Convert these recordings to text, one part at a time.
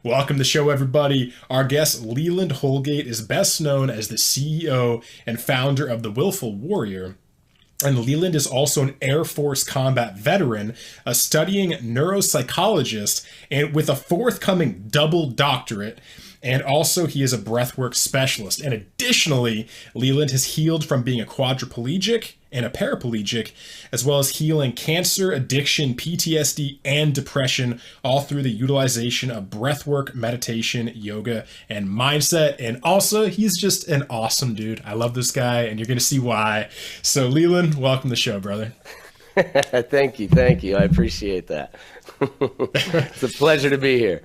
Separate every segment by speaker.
Speaker 1: Welcome to the show, everybody. Our guest, Leland Holgate, is best known as the CEO and founder of the Willful Warrior. And Leland is also an Air Force combat veteran, a studying neuropsychologist, and with a forthcoming double doctorate. And also he is a breathwork specialist. And additionally, Leland has healed from being a quadriplegic and a paraplegic, as well as healing cancer, addiction, PTSD, and depression, all through the utilization of breathwork, meditation, yoga, and mindset. And also, he's just an awesome dude. I love this guy, and you're going to see why. So, Leland, welcome to the show, brother.
Speaker 2: Thank you. I appreciate that. It's a pleasure to be here.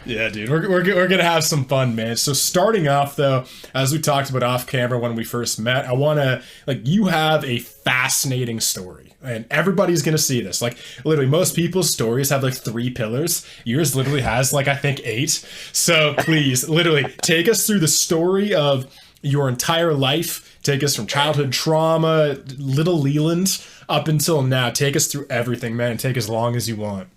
Speaker 1: Yeah, dude, we're gonna have some fun, man. So starting off, though, as we talked about off camera when we first met, I want to, you have a fascinating story, and everybody's gonna see this. Literally, most people's stories have 3 pillars. Yours literally has I think 8. So please, literally, take us through the story of your entire life. Take us from childhood trauma, little Leland, up until now. Take us through everything, man, and take as long as you want.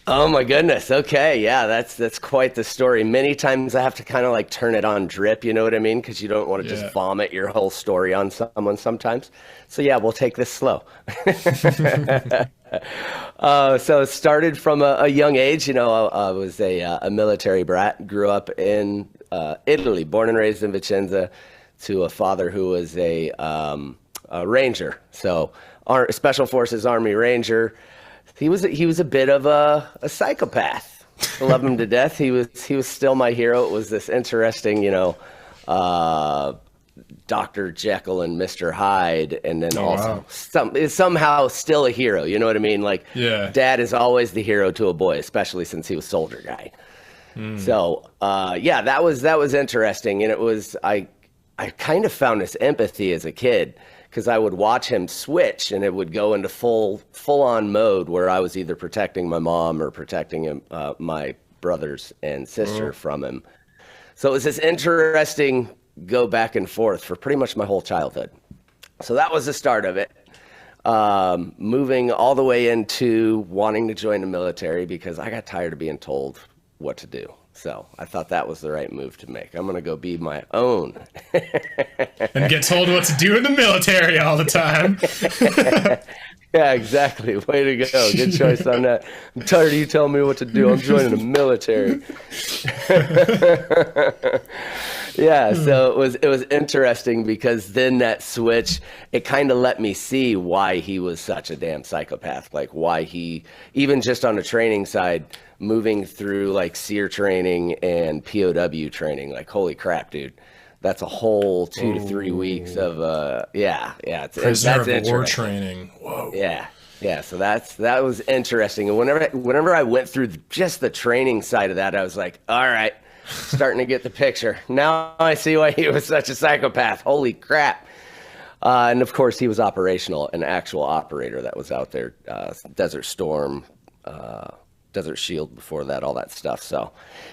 Speaker 2: Oh my goodness. Okay. Yeah, that's quite the story. Many times I have to kind of turn it on drip, you know what I mean? Because you don't want to just vomit your whole story on someone sometimes. So yeah, we'll take this slow. So it started from a young age. I was a military brat, grew up in Italy, born and raised in Vicenza, to a father who was a ranger. So our Special Forces Army Ranger. He was a bit of a psychopath. I love him to death. He was still my hero. It was this interesting, Dr. Jekyll and Mr. Hyde, and then somehow still a hero. You know what I mean? Dad is always the hero to a boy, especially since he was soldier guy. So that was interesting, and it was I kind of found this empathy as a kid, because I would watch him switch, and it would go into full on mode where I was either protecting my mom or protecting him, my brothers and sister from him. So it was this interesting go back and forth for pretty much my whole childhood. So that was the start of it. Moving all the way into wanting to join the military because I got tired of being told what to do. So I thought that was the right move to make. I'm going to go be my own.
Speaker 1: And get told what to do in the military all the time.
Speaker 2: Yeah, exactly. Way to go. Good choice on that. I'm tired of you telling me what to do. I'm joining the military. Yeah, so it was interesting because then that switch, it kind of let me see why he was such a damn psychopath. Why he, even just on the training side, moving through SEER training and POW training, holy crap, dude. That's a whole 2 to 3 weeks of
Speaker 1: prisoner of war training. Whoa.
Speaker 2: Yeah. So that was interesting. And whenever I went through just the training side of that, I was like, all right, starting to get the picture. Now I see why he was such a psychopath. Holy crap. And of course he was operational, an actual operator that was out there, Desert Storm, Desert Shield before that, all that stuff. So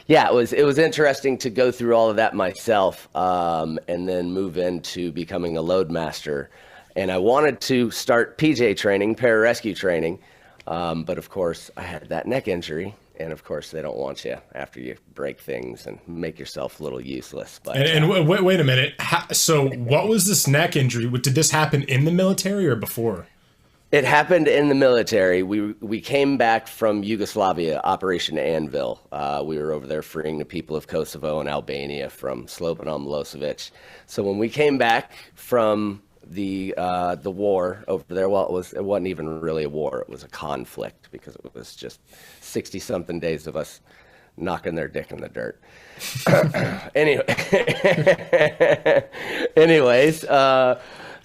Speaker 2: yeah, it was interesting to go through all of that myself, and then move into becoming a load master. And I wanted to start PJ training, pararescue training. But of course I had that neck injury, and of course they don't want you after you break things and make yourself a little useless. But
Speaker 1: wait a minute. So what was this neck injury? Did this happen in the military or before?
Speaker 2: It happened in the military. We came back from Yugoslavia, Operation Anvil. We were over there freeing the people of Kosovo and Albania from Slobodan Milosevic. So when we came back from the war over there, well, it wasn't even really a war. It was a conflict because it was just 60-something days of us knocking their dick in the dirt. Anyways.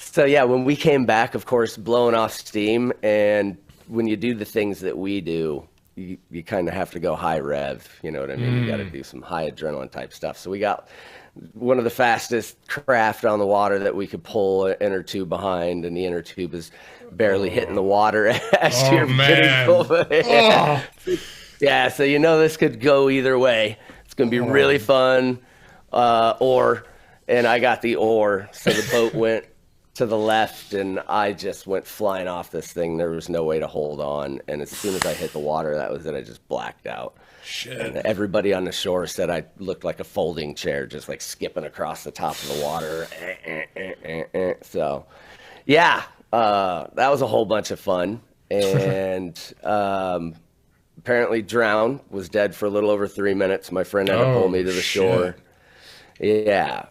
Speaker 2: So yeah, when we came back, of course, blowing off steam, and when you do the things that we do, you kind of have to go high rev, you know what I mean? You got to do some high adrenaline type stuff. So we got one of the fastest craft on the water that we could pull an inner tube behind, and the inner tube is barely hitting the water as you're getting full. Yeah, so this could go either way. It's going to be really fun, and I got the oar, so the boat went to the left, and I just went flying off this thing. There was no way to hold on. And as soon as I hit the water, that was it. I just blacked out.
Speaker 1: Shit.
Speaker 2: And everybody on the shore said I looked like a folding chair, just like skipping across the top of the water. So, yeah, that was a whole bunch of fun. And apparently drowned, was dead for a little over 3 minutes. My friend had to pull me to the shore. Yeah.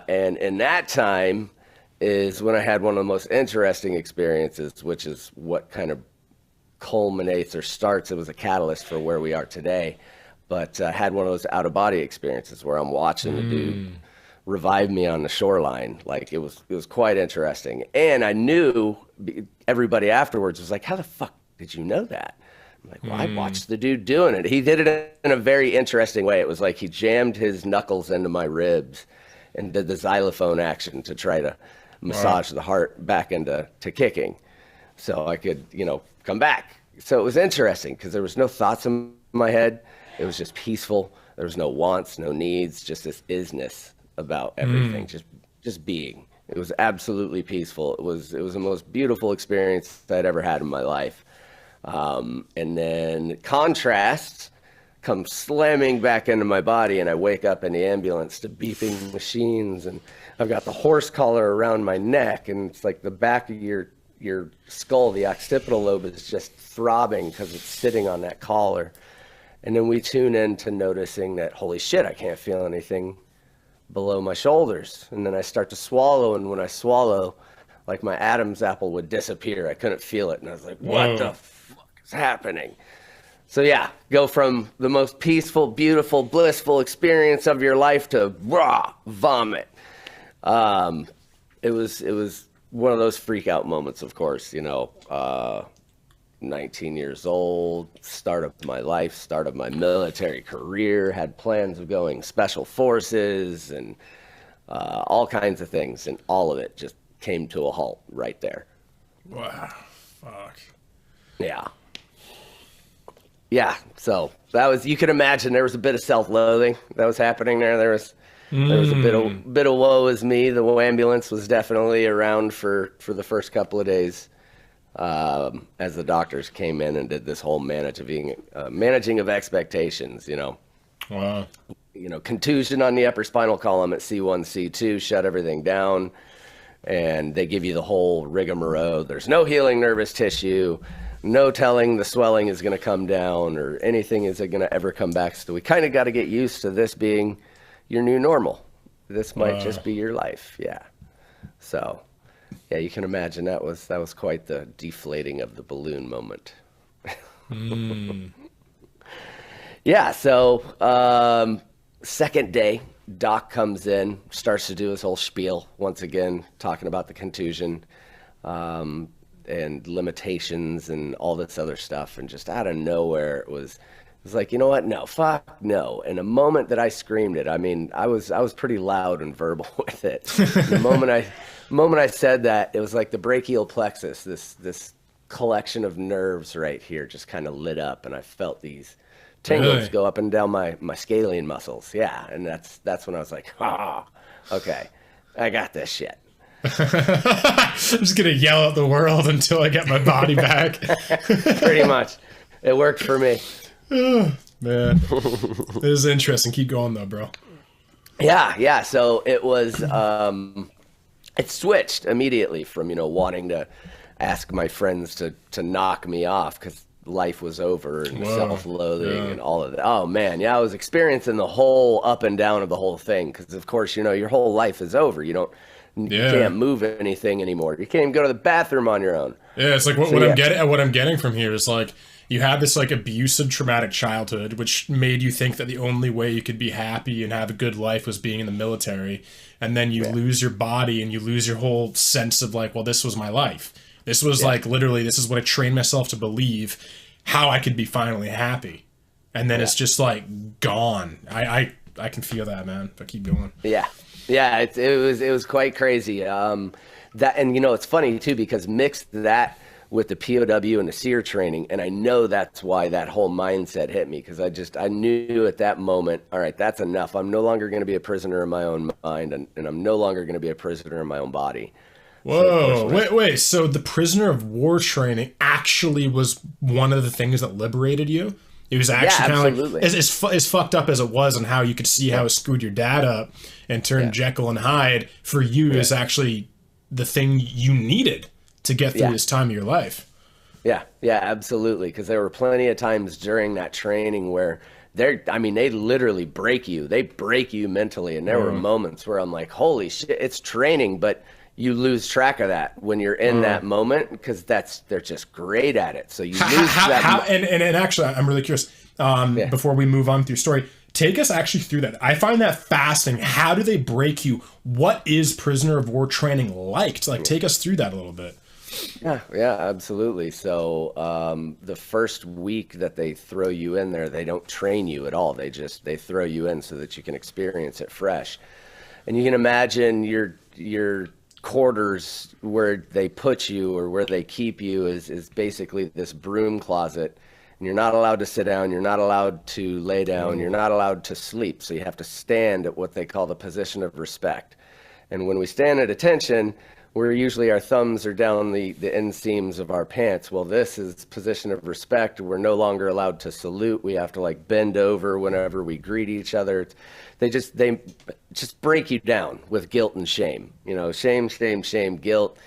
Speaker 2: And in that time is when I had one of the most interesting experiences, which is what kind of culminates or starts. It was a catalyst for where we are today. But I had one of those out-of-body experiences where I'm watching the dude revive me on the shoreline. Like, it was quite interesting. And I knew everybody afterwards was like, how the fuck did you know that? I'm like, well, I watched the dude doing it. He did it in a very interesting way. It was like he jammed his knuckles into my ribs and did the xylophone action to try to massage the heart back into kicking so I could, come back. So it was interesting because there was no thoughts in my head. It was just peaceful. There was no wants, no needs, just this isness about everything, just being. It was absolutely peaceful. It was the most beautiful experience I'd ever had in my life. And then contrast comes slamming back into my body, and I wake up in the ambulance to beeping machines, and I've got the horse collar around my neck, and it's like the back of your skull, the occipital lobe is just throbbing because it's sitting on that collar. And then we tune in to noticing that, holy shit, I can't feel anything below my shoulders. And then I start to swallow, and when I swallow, like my Adam's apple would disappear. I couldn't feel it, and I was like, what the fuck is happening? So yeah, go from the most peaceful, beautiful, blissful experience of your life to raw vomit. It was one of those freak out moments, of course, 19 years old, start of my life, start of my military career, had plans of going special forces and all kinds of things, and all of it just came to a halt right there.
Speaker 1: Wow. Fuck.
Speaker 2: Yeah, so that was, you can imagine there was a bit of self-loathing that was happening there. There was a bit of woe is me. The ambulance was definitely around for the first couple of days. As the doctors came in and did this whole managing of expectations,
Speaker 1: Wow.
Speaker 2: Contusion on the upper spinal column at C1, C2, shut everything down, and they give you the whole rigmarole. There's no healing nervous tissue, no telling the swelling is going to come down or anything is going to ever come back. So we kind of got to get used to this being your new normal. This might just be your life. Yeah. So yeah, you can imagine that was quite the deflating of the balloon moment. Yeah, so second day, Doc comes in, starts to do his whole spiel, once again, talking about the contusion and limitations and all this other stuff. And just out of nowhere, it was like, you know what? No, fuck no. And the moment that I screamed it, I mean, I was pretty loud and verbal with it. The moment I said that, it was like the brachial plexus, this collection of nerves right here just kind of lit up, and I felt these tingles go up and down my scalene muscles. Yeah, and that's when I was like, okay, I got this shit.
Speaker 1: I'm just gonna yell at the world until I get my body back.
Speaker 2: Pretty much. It worked for me.
Speaker 1: Oh, man. This is interesting. Keep going though, bro.
Speaker 2: Yeah. So it was it switched immediately from, wanting to ask my friends to knock me off because life was over and self-loathing and all of that. Oh man, yeah, I was experiencing the whole up and down of the whole thing because of course, your whole life is over. You can't move anything anymore. You can't even go to the bathroom on your own. Yeah,
Speaker 1: it's like what I'm getting from here is like you had this like abusive, traumatic childhood, which made you think that the only way you could be happy and have a good life was being in the military. And then you lose your body and you lose your whole sense of like, well, this was my life. This was like literally, this is what I trained myself to believe how I could be finally happy. And then it's just like gone. I can feel that, man. But keep going.
Speaker 2: Yeah. It was quite crazy. It's funny too, because mixed that with the POW and the SEER training. And I know that's why that whole mindset hit me. Cause I knew at that moment, all right, that's enough. I'm no longer going to be a prisoner in my own mind and I'm no longer going to be a prisoner in my own body.
Speaker 1: Whoa, wait. So the prisoner of war training actually was one of the things that liberated you? It was actually kind of like, as fucked up as it was, and how you could see how it screwed your dad up and turned Jekyll and Hyde, for you is actually the thing you needed to get through this time of your life.
Speaker 2: Yeah, absolutely. Because there were plenty of times during that training where they literally break you. They break you mentally. And there were moments where I'm like, holy shit, it's training, but you lose track of that when you're in that moment, because they're just great at it. So you lose that.
Speaker 1: And actually, I'm really curious, before we move on with your story, take us actually through that. I find that fascinating. How do they break you? What is prisoner of war training like? To take us through that a little bit.
Speaker 2: Yeah, absolutely. So the first week that they throw you in there, they don't train you at all. They throw you in so that you can experience it fresh. And you can imagine your quarters where they put you, or where they keep you, is basically this broom closet, and you're not allowed to sit down, you're not allowed to lay down, you're not allowed to sleep. So you have to stand at what they call the position of respect. And when we stand at attention, we're usually, our thumbs are down the inseams of our pants. Well, this is position of respect. We're no longer allowed to salute. We have to bend over whenever we greet each other. They just break you down with guilt and shame. Shame, guilt.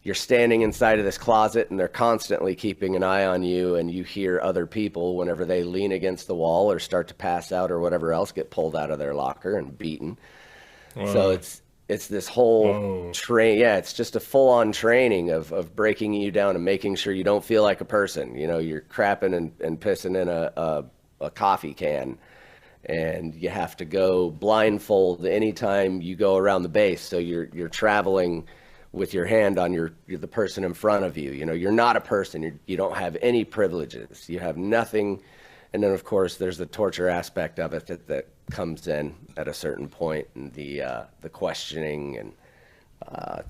Speaker 2: You're standing inside of this closet, and they're constantly keeping an eye on you, and you hear other people, whenever they lean against the wall or start to pass out or whatever else, get pulled out of their locker and beaten. Wow. So it's this whole it's just a full-on training of breaking you down and making sure you don't feel like a person. You're crapping and pissing in a coffee can, and you have to go blindfold anytime you go around the base. So you're traveling with your hand on you're the person in front of you. You're not a person. You don't have any privileges. You have nothing. And then, of course, there's the torture aspect of it that comes in at a certain point, and the questioning, and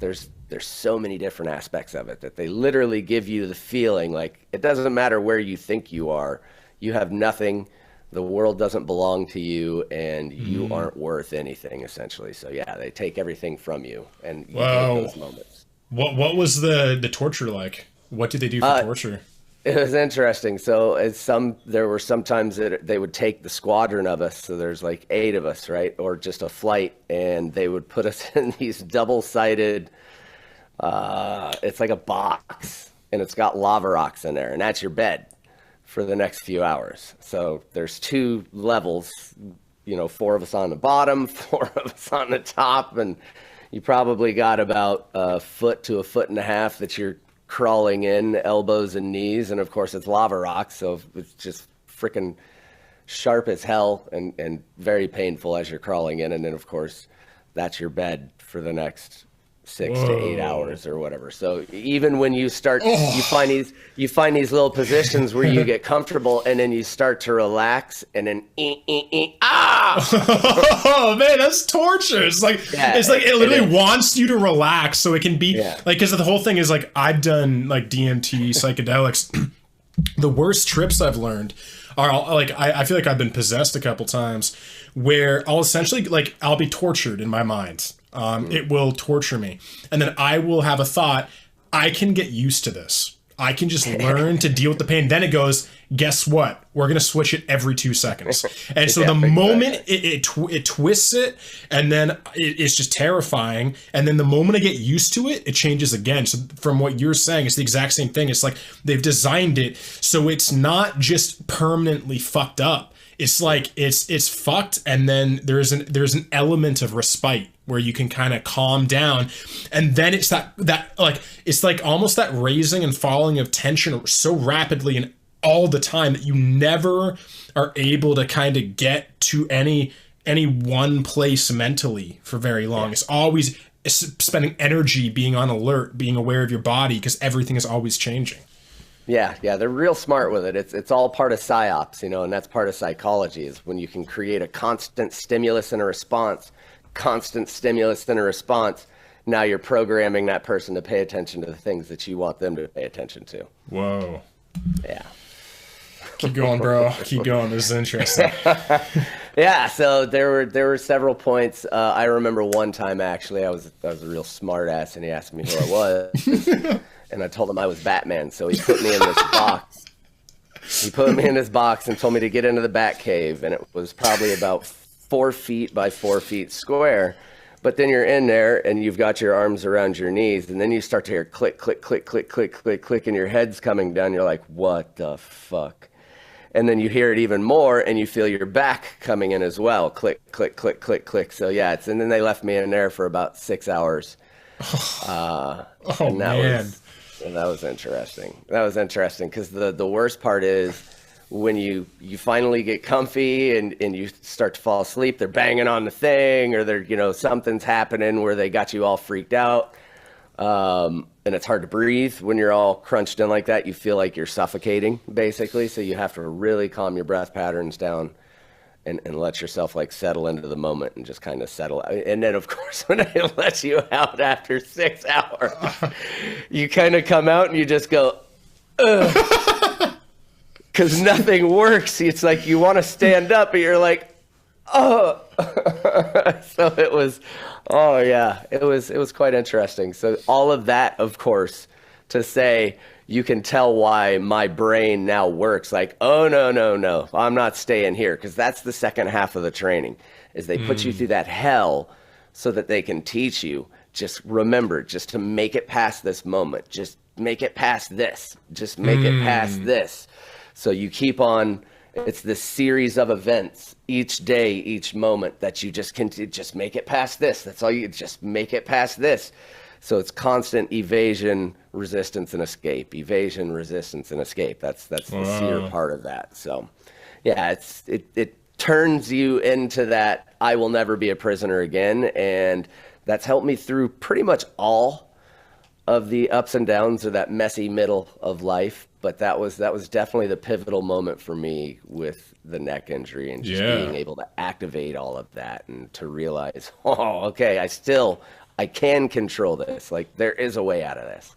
Speaker 2: there's so many different aspects of it that they literally give you the feeling like it doesn't matter where you think you are, you have nothing, the world doesn't belong to you, and you aren't worth anything, essentially. So they take everything from you, and you get those moments.
Speaker 1: What was the torture like? What did they do for torture?
Speaker 2: It was interesting. So there were some times that they would take the squadron of us. So there's 8 of us, right? Or just a flight. And they would put us in these double-sided, it's like a box, and it's got lava rocks in there. And that's your bed for the next few hours. So there's 2 levels, 4 of us on the bottom, 4 of us on the top. And you probably got about a foot to a foot and a half that you're crawling in, elbows and knees, and of course it's lava rocks, so it's just freaking sharp as hell and very painful as you're crawling in. And then of course that's your bed for the next 6 to 8 hours or whatever. So even when you start, you find these little positions where you get comfortable, and then you start to relax, and then
Speaker 1: oh man, that's torture. It's it literally wants you to relax, so it can be because the whole thing is I've done DMT, psychedelics. The worst trips I've learned are I feel like I've been possessed a couple times, where I'll essentially I'll be tortured in my mind. It will torture me, and then I will have a thought, I can get used to this. I can just learn to deal with the pain. Then it goes, guess what? We're going to switch it every 2 seconds. And so the moment it twists it, and then it's just terrifying. And then the moment I get used to it, it changes again. So from what you're saying, it's the exact same thing. It's they've designed it so it's not just permanently fucked up. It's it's fucked, and then there's an element of respite where you can kind of calm down, and then it's that it's almost that raising and falling of tension so rapidly and all the time that you never are able to kind of get to any one place mentally for very long. It's always spending energy being on alert, being aware of your body, because everything is always changing.
Speaker 2: Yeah, they're real smart with it. It's all part of psyops, and that's part of psychology, is when you can create a constant stimulus and a response, now you're programming that person to pay attention to the things that you want them to pay attention to.
Speaker 1: Whoa.
Speaker 2: Yeah.
Speaker 1: Keep going, bro. Keep going. This is interesting.
Speaker 2: Yeah, so there were several points. I remember one time actually, I was a real smart ass, and he asked me who I was, and I told him I was Batman. So he put me in this box. He put me in this box and told me to get into the Bat Cave, and it was probably about 4 feet by 4 feet square. But then you're in there, and you've got your arms around your knees, and then you start to hear click, click, click, click, click, click, click, and your head's coming down. You're like, what the fuck? And then you hear it even more, and you feel your back coming in as well. Click, click, click, click, click. So yeah, and then they left me in there for about 6 hours.
Speaker 1: Man.
Speaker 2: That was interesting. That was interesting because the worst part is when you finally get comfy and you start to fall asleep, they're banging on the thing, or they're, something's happening where they got you all freaked out. And it's hard to breathe when you're all crunched in like that. You feel like you're suffocating basically. So you have to really calm your breath patterns down and let yourself like settle into the moment and just kind of settle. And then of course, when I let you out after 6 hours, you kind of come out and you just go, ugh. Because nothing works. It's like you want to stand up, but you're like, oh. So it was, oh yeah, it was quite interesting. So all of that, of course, to say you can tell why my brain now works like, oh no, I'm not staying here, because that's the second half of the training, is they put you through that hell so that they can teach you. Just remember, just to make it past this moment, just make it past this, just make it past this. So you keep on, it's this series of events each day, each moment that you just can just make it past this. That's all you just make it past this. So it's constant evasion, resistance, and escape. Evasion, resistance, and escape. That's the SEER part of that. So yeah, it turns you into that I will never be a prisoner again. And that's helped me through pretty much all of the ups and downs of that messy middle of life. But that was definitely the pivotal moment for me with the neck injury, and just being able to activate all of that and to realize, oh, okay, I can control this. Like, there is a way out of this.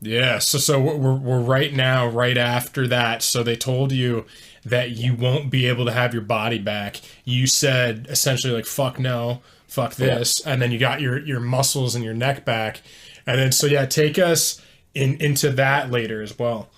Speaker 1: Yeah. So we're right now, right after that. So they told you that you won't be able to have your body back. You said essentially like, fuck no, fuck this. And then you got your muscles and your neck back. And then, so yeah, take us into that later as well.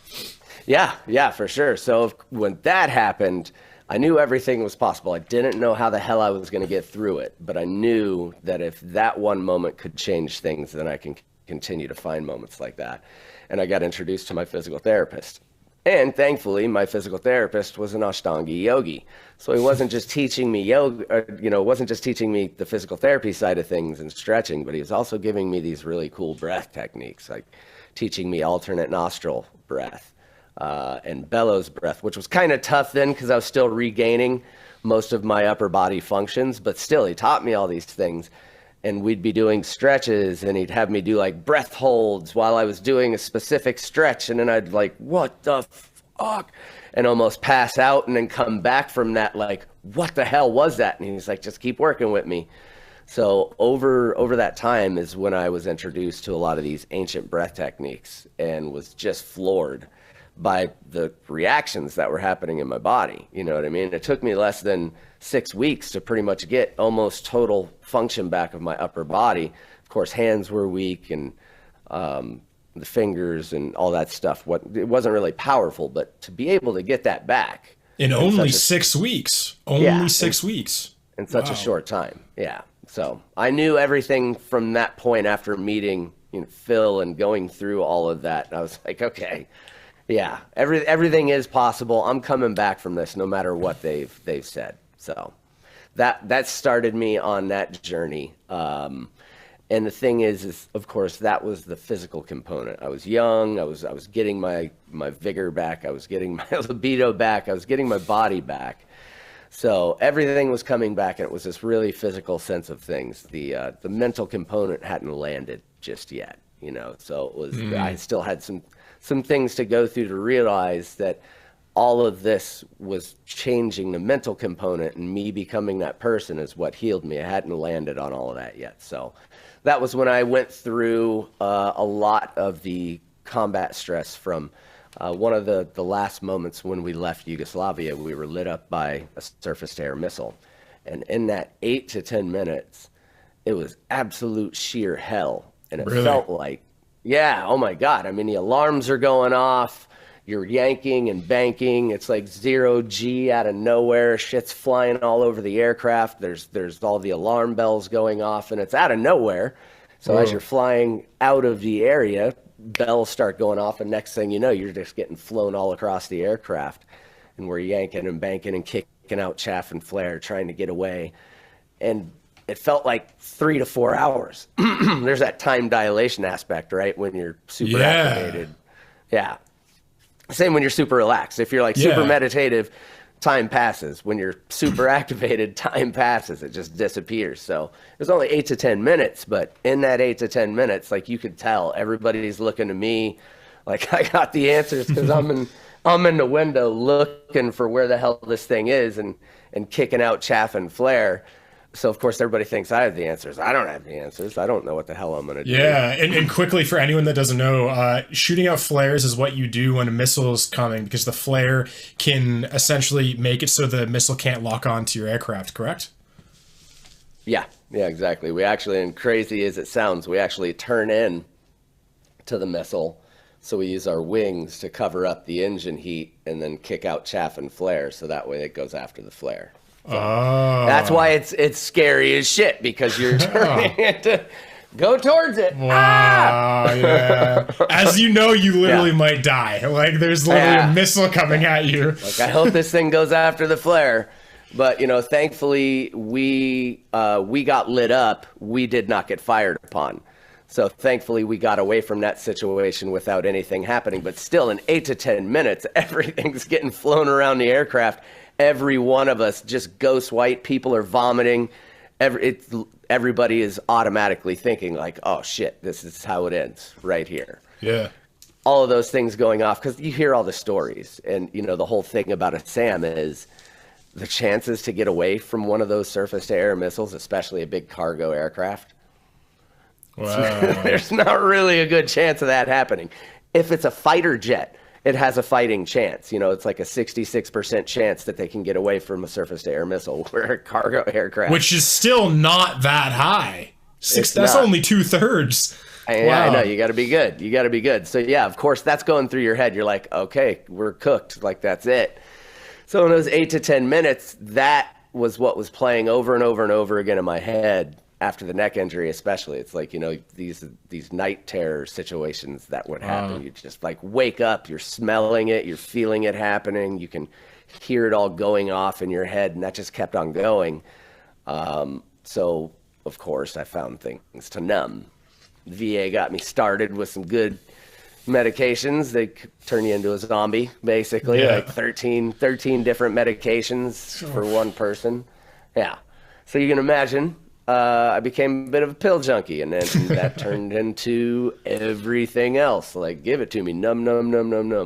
Speaker 2: Yeah, for sure. So when that happened, I knew everything was possible. I didn't know how the hell I was going to get through it, but I knew that if that one moment could change things, then I can continue to find moments like that. And I got introduced to my physical therapist. And thankfully, my physical therapist was an Ashtanga yogi. So he wasn't just teaching me yoga, wasn't just teaching me the physical therapy side of things and stretching, but he was also giving me these really cool breath techniques, like teaching me alternate nostril breath and bellows breath, which was kind of tough then because I was still regaining most of my upper body functions, but still he taught me all these things. And we'd be doing stretches, and he'd have me do like breath holds while I was doing a specific stretch. And then I'd like, what the fuck? And almost pass out, and then come back from that like, what the hell was that? And he's like, just keep working with me. So over that time is when I was introduced to a lot of these ancient breath techniques, and was just floored by the reactions that were happening in my body. You know what I mean? It took me less than 6 weeks to pretty much get almost total function back of my upper body. Of course, hands were weak, and the fingers and all that stuff. It wasn't really powerful, but to be able to get that back
Speaker 1: in only 6 weeks, only 6 weeks
Speaker 2: in such a short time. Yeah. So I knew everything from that point after meeting Phil and going through all of that. And I was like, okay, yeah, everything is possible. I'm coming back from this no matter what they've said. So that started me on that journey. And the thing is of course that was the physical component. I was young. I was getting my vigor back. I was getting my libido back. I was getting my body back. So everything was coming back, and it was this really physical sense of things. The mental component hadn't landed just yet, So it was I still had some things to go through to realize that all of this was changing the mental component, and me becoming that person is what healed me. I hadn't landed on all of that yet. So that was when I went through a lot of the combat stress from One of the last moments when we left Yugoslavia, we were lit up by a surface-to-air missile. And in that 8 to 10 minutes, it was absolute sheer hell. And it felt like, yeah, oh my God. I mean, the alarms are going off. You're yanking and banking. It's like 0G out of nowhere. Shit's flying all over the aircraft. There's all the alarm bells going off, and it's out of nowhere. So as you're flying out of the area, bells start going off, and next thing you know, you're just getting flown all across the aircraft, and we're yanking and banking and kicking out chaff and flare, trying to get away. And it felt like 3 to 4 hours. There's that time dilation aspect, right? When you're super activated. Yeah. Same when you're super relaxed. If you're like super meditative, time passes. When you're super activated, time passes. It just disappears. So it was only 8 to 10 minutes, but in that 8 to 10 minutes, like you could tell everybody's looking to me like I got the answers, because I'm in the window looking for where the hell this thing is and kicking out chaff and flare. So, of course, everybody thinks I have the answers. I don't have the answers. I don't know what the hell I'm going to do.
Speaker 1: Yeah, and quickly, for anyone that doesn't know, shooting out flares is what you do when a missile is coming, because the flare can essentially make it so the missile can't lock onto your aircraft, correct?
Speaker 2: Yeah, exactly. We actually, and crazy as it sounds, we actually turn in to the missile. So we use our wings to cover up the engine heat and then kick out chaff and flare, so that way it goes after the flare. So that's why it's scary as shit, because you're turning it to go towards it.
Speaker 1: Wow, yeah. As you know, you literally might die. Like, there's literally a missile coming at you.
Speaker 2: Like, I hope this thing goes after the flare. But, thankfully, we got lit up. We did not get fired upon. So thankfully, we got away from that situation without anything happening. But still, in 8 to 10 minutes, everything's getting flown around the aircraft. Every one of us just ghost white. People are vomiting. Everybody is automatically thinking like, oh shit, this is how it ends right here.
Speaker 1: Yeah.
Speaker 2: All of those things going off, because you hear all the stories, and the whole thing about a SAM is the chances to get away from one of those surface-to-air missiles, especially a big cargo aircraft. Wow. There's not really a good chance of that happening. If it's a fighter jet, it has a fighting chance. It's like a 66% chance that they can get away from a surface-to-air missile. Where a cargo aircraft,
Speaker 1: which is still not that high. That's only 2/3.
Speaker 2: Yeah, I know. You got to be good. You got to be good. So yeah, of course, that's going through your head. You're like, okay, we're cooked. Like, that's it. So in those 8 to 10 minutes, that was what was playing over and over and over again in my head. After the neck injury, especially, it's like, these night terror situations that would happen. You just like wake up, you're smelling it, you're feeling it happening. You can hear it all going off in your head, and that just kept on going. So of course I found things to numb. The VA got me started with some good medications. They turn you into a zombie, basically. Like 13 different medications for one person. Yeah. So you can imagine, I became a bit of a pill junkie, and then that turned into everything else. Like, give it to me, numb,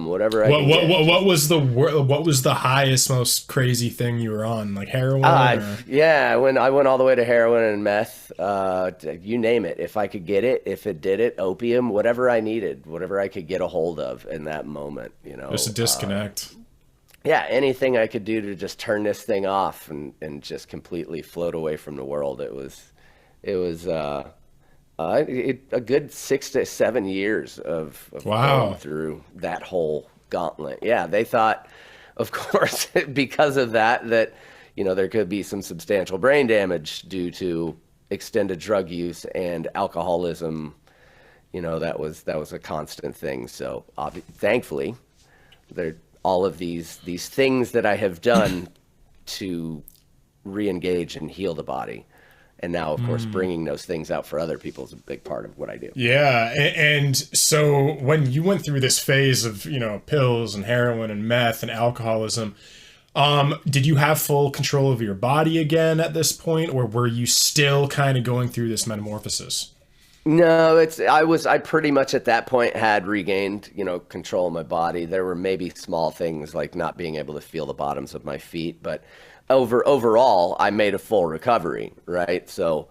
Speaker 2: whatever.
Speaker 1: What was the highest, most crazy thing you were on? Like heroin?
Speaker 2: Yeah, I went all the way to heroin and meth. You name it. If I could get it, if it did it, opium, whatever I needed, whatever I could get a hold of in that moment.
Speaker 1: Just a disconnect.
Speaker 2: Yeah, anything I could do to just turn this thing off and just completely float away from the world. It was a good 6 to 7 years of going through that whole gauntlet. Yeah, they thought, of course, because of that there could be some substantial brain damage due to extended drug use and alcoholism. That was a constant thing. So thankfully, all of these things that I have done to re-engage and heal the body. And now, of course, bringing those things out for other people is a big part of what I do.
Speaker 1: Yeah. And so when you went through this phase of, pills and heroin and meth and alcoholism, did you have full control of your body again at this point, or were you still kind of going through this metamorphosis?
Speaker 2: No, I pretty much at that point had regained, control of my body. There were maybe small things like not being able to feel the bottoms of my feet, but overall I made a full recovery, right? So,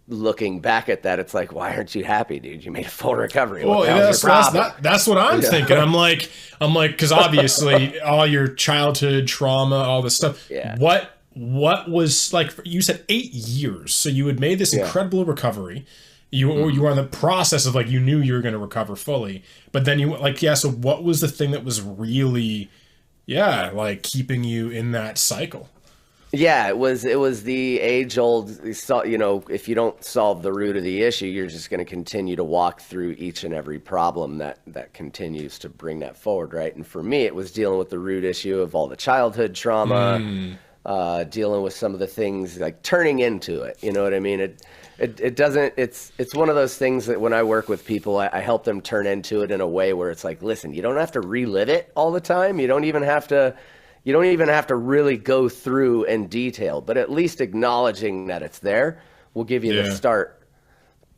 Speaker 2: looking back at that, it's like, why aren't you happy, dude? You made a full recovery.
Speaker 1: Well, that's what I'm thinking. I'm like, because obviously all your childhood trauma, all this stuff.
Speaker 2: Yeah.
Speaker 1: What was like? You said 8 years, so you had made this incredible recovery. You were in the process of like you knew you were going to recover fully, but then you like So what was the thing that was really, like keeping you in that cycle?
Speaker 2: Yeah, it was the age old, if you don't solve the root of the issue, you're just going to continue to walk through each and every problem that continues to bring that forward, right? And for me, it was dealing with the root issue of all the childhood trauma, dealing with some of the things, like turning into it, you know what I mean? It's one of those things that when I work with people, I help them turn into it in a way where it's like, listen, you don't have to relive it all the time. You don't even have to really go through in detail, but at least acknowledging that it's there will give you the start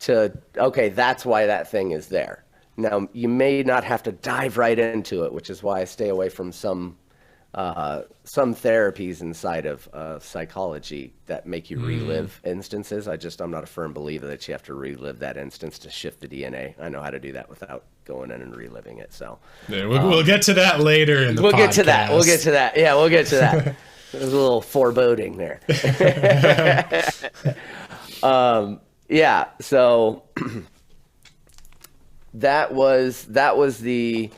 Speaker 2: to, okay, that's why that thing is there. Now, you may not have to dive right into it, which is why I stay away from some therapies inside of psychology that make you relive instances. I'm not a firm believer that you have to relive that instance to shift the DNA. I know how to do that without going in and reliving it. So
Speaker 1: we'll get to that later in the podcast.
Speaker 2: We'll get to that. Yeah, we'll get to that. There's a little foreboding there. So that was the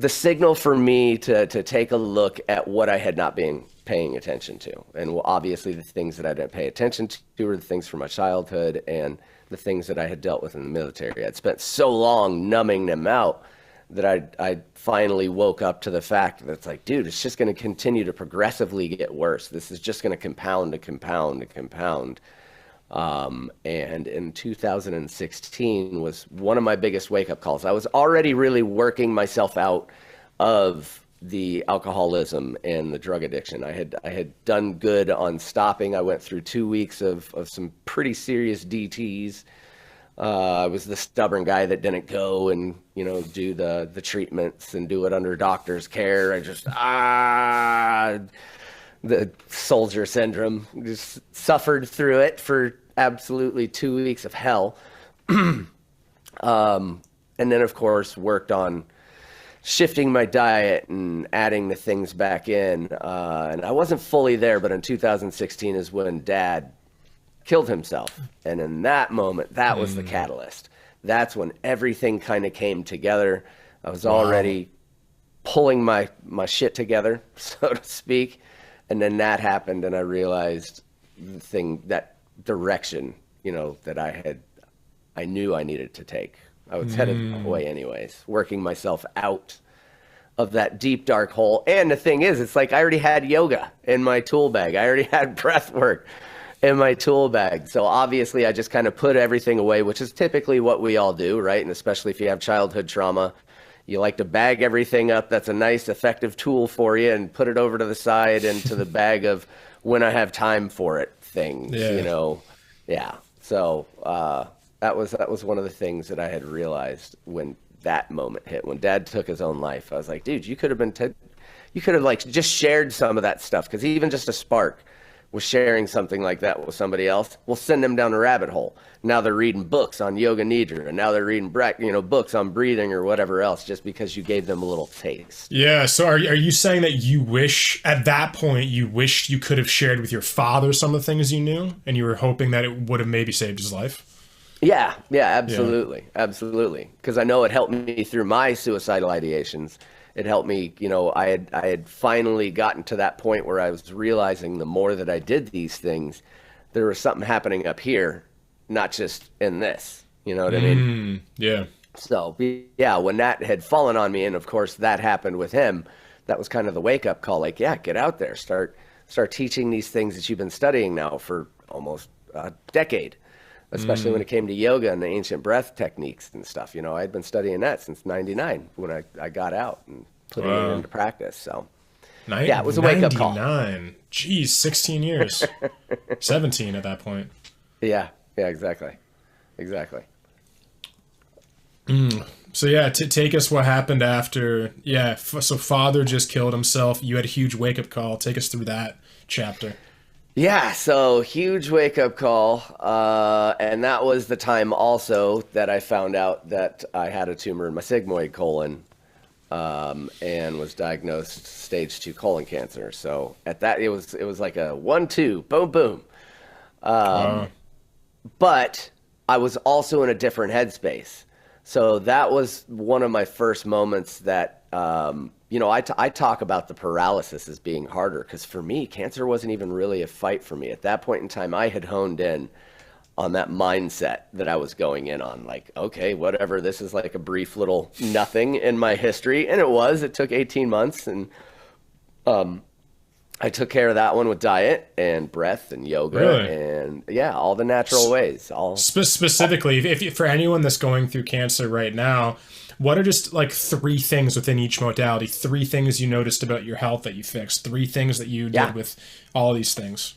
Speaker 2: signal for me to take a look at what I had not been paying attention to. And obviously the things that I didn't pay attention to were the things from my childhood and the things that I had dealt with in the military. I'd spent so long numbing them out that I finally woke up to the fact that it's like, dude, it's just going to continue to progressively get worse. This is just going to compound and compound and compound. And in 2016 was one of my biggest wake-up calls. I was already really working myself out of the alcoholism and the drug addiction. I had done good on stopping. I went through 2 weeks of some pretty serious DTs. I was the stubborn guy that didn't go and, do the treatments and do it under doctor's care. I just, the soldier syndrome, just suffered through it for absolutely 2 weeks of hell. And then, of course, worked on shifting my diet and adding the things back in. And I wasn't fully there, but in 2016 is when Dad killed himself. And in that moment, that was the catalyst. That's when everything kind of came together. I was already pulling my shit together, so to speak. And then that happened, and I realized that direction, that I knew I needed to take. I was headed away anyways, working myself out of that deep, dark hole. And the thing is, it's like I already had yoga in my tool bag. I already had breath work in my tool bag. So obviously I just kind of put everything away, which is typically what we all do, right? And especially if you have childhood trauma, you like to bag everything up. That's a nice, effective tool for you and put it over to the side into the bag of when I have time for it things, Yeah. So that was one of the things that I had realized when that moment hit, when Dad took his own life. I was like, dude, you could have like just shared some of that stuff, because even just a spark was sharing something like that with somebody else will send them down a rabbit hole. Now they're reading books on yoga nidra, and now they're reading books on breathing or whatever else, just because you gave them a little taste.
Speaker 1: Yeah. So are you saying that you wish at that point you wished you could have shared with your father some of the things you knew, and you were hoping that it would have maybe saved his life?
Speaker 2: Yeah, absolutely. Absolutely. Because I know it helped me through my suicidal ideations. It helped me, I had finally gotten to that point where I was realizing the more that I did these things, there was something happening up here, not just in this, you know what I mean?
Speaker 1: Yeah.
Speaker 2: So, yeah, when that had fallen on me, and of course that happened with him, that was kind of the wake-up call, like, yeah, get out there, start teaching these things that you've been studying now for almost a decade. Especially when it came to yoga and the ancient breath techniques and stuff. I'd been studying that since 99 when I got out and put it into practice. So, yeah, it was a wake-up call.
Speaker 1: 99. Jeez, 16 years. 17 at that point.
Speaker 2: Yeah, exactly.
Speaker 1: So, yeah, take us what happened after. Yeah, so father just killed himself. You had a huge wake-up call. Take us through that chapter.
Speaker 2: Yeah, so huge wake up call. And that was the time also that I found out that I had a tumor in my sigmoid colon, and was diagnosed stage 2 colon cancer. So at that, it was like a 1-2, boom, boom. But I was also in a different headspace. So that was one of my first moments that, I talk about the paralysis as being harder, because for me, cancer wasn't even really a fight for me. At that point in time, I had honed in on that mindset that I was going in on. Like, okay, whatever, this is like a brief little nothing in my history. And it took 18 months. And I took care of that one with diet and breath and yoga and all the natural ways.
Speaker 1: Specifically, if for anyone that's going through cancer right now, what are just like 3 things within each modality? 3 things you noticed about your health that you fixed. 3 things that you did with all these things.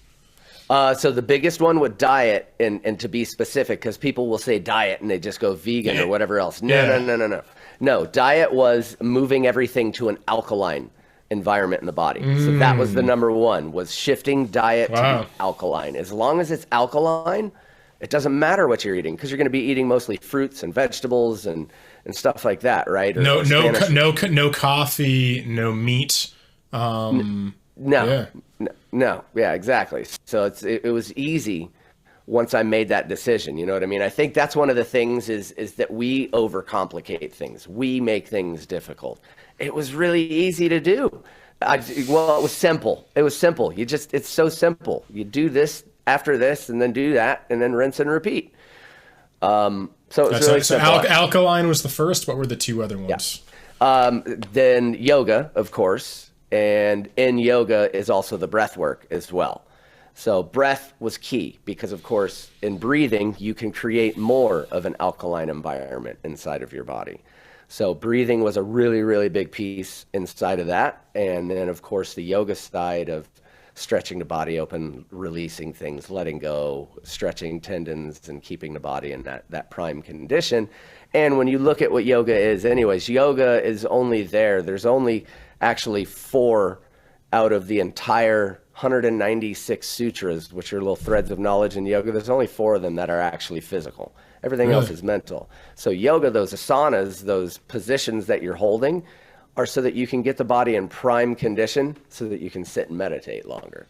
Speaker 2: So the biggest one with diet, and to be specific, because people will say diet and they just go vegan or whatever else. No, diet was moving everything to an alkaline environment in the body. So that was the number one, was shifting diet to be alkaline. As long as it's alkaline, it doesn't matter what you're eating, because you're going to be eating mostly fruits and vegetables and stuff like that, right?
Speaker 1: No coffee, no meat.
Speaker 2: No, exactly. So it was easy once I made that decision. You know what I mean? I think that's one of the things is that we overcomplicate things. We make things difficult. It was really easy to do. It was simple. It's so simple. You do this after this, and then do that, and then rinse and repeat. So it's really simple.
Speaker 1: Alkaline was the first. What were the 2 other ones?
Speaker 2: Then yoga, of course. And in yoga is also the breath work as well. So breath was key, because, of course, in breathing, you can create more of an alkaline environment inside of your body. So breathing was a really, really big piece inside of that. And then, of course, the yoga side of stretching the body open, releasing things, letting go, stretching tendons, and keeping the body in that prime condition. And when you look at what yoga is anyways, yoga is only there. There's only actually 4 out of the entire 196 sutras, which are little threads of knowledge in yoga. There's only 4 of them that are actually physical. Everything else is mental. So yoga, those asanas, those positions that you're holding, are so that you can get the body in prime condition so that you can sit and meditate longer.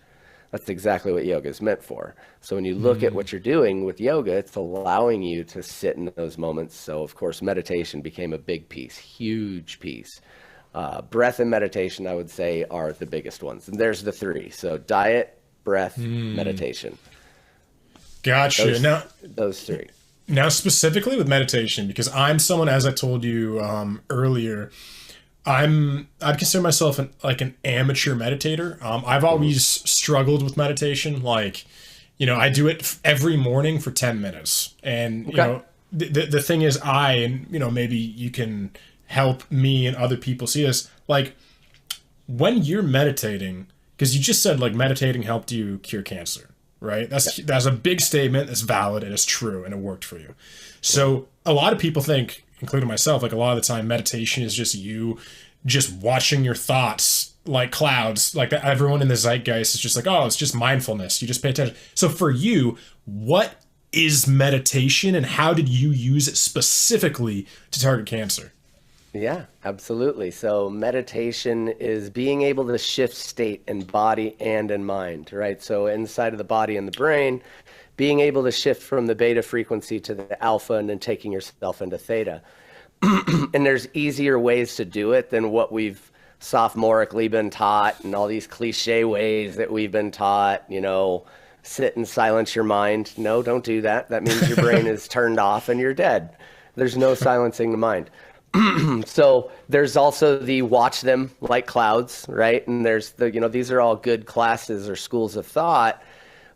Speaker 2: That's exactly what yoga is meant for. So when you look at what you're doing with yoga, it's allowing you to sit in those moments. So, of course, meditation became a big piece, huge piece. Breath and meditation, I would say, are the biggest ones. And there's the 3. So diet, breath, meditation.
Speaker 1: Gotcha.
Speaker 2: Those 3.
Speaker 1: Now, specifically with meditation, because I'm someone, as I told you earlier, I'd consider myself an amateur meditator. I've always struggled with meditation. Like, I do it every morning for 10 minutes. And, the thing is, maybe you can help me and other people see this. Like, when you're meditating, because you just said, like, meditating helped you cure cancer, right? That's a big statement. It's valid and it's true and it worked for you. So a lot of people think, including myself, like, a lot of the time meditation is just you just watching your thoughts like clouds. Like, everyone in the zeitgeist is just like, oh, it's just mindfulness. You just pay attention. So for you, what is meditation and how did you use it specifically to target cancer?
Speaker 2: Yeah, absolutely. So meditation is being able to shift state in body and in mind, right? So inside of the body and the brain, being able to shift from the beta frequency to the alpha and then taking yourself into theta. And there's easier ways to do it than what we've sophomorically been taught, and all these cliche ways that we've been taught, sit and silence your mind. No, don't do that. That means your brain is turned off and you're dead. There's no silencing the mind. So there's also the watch them like clouds, right? And there's these are all good classes or schools of thought.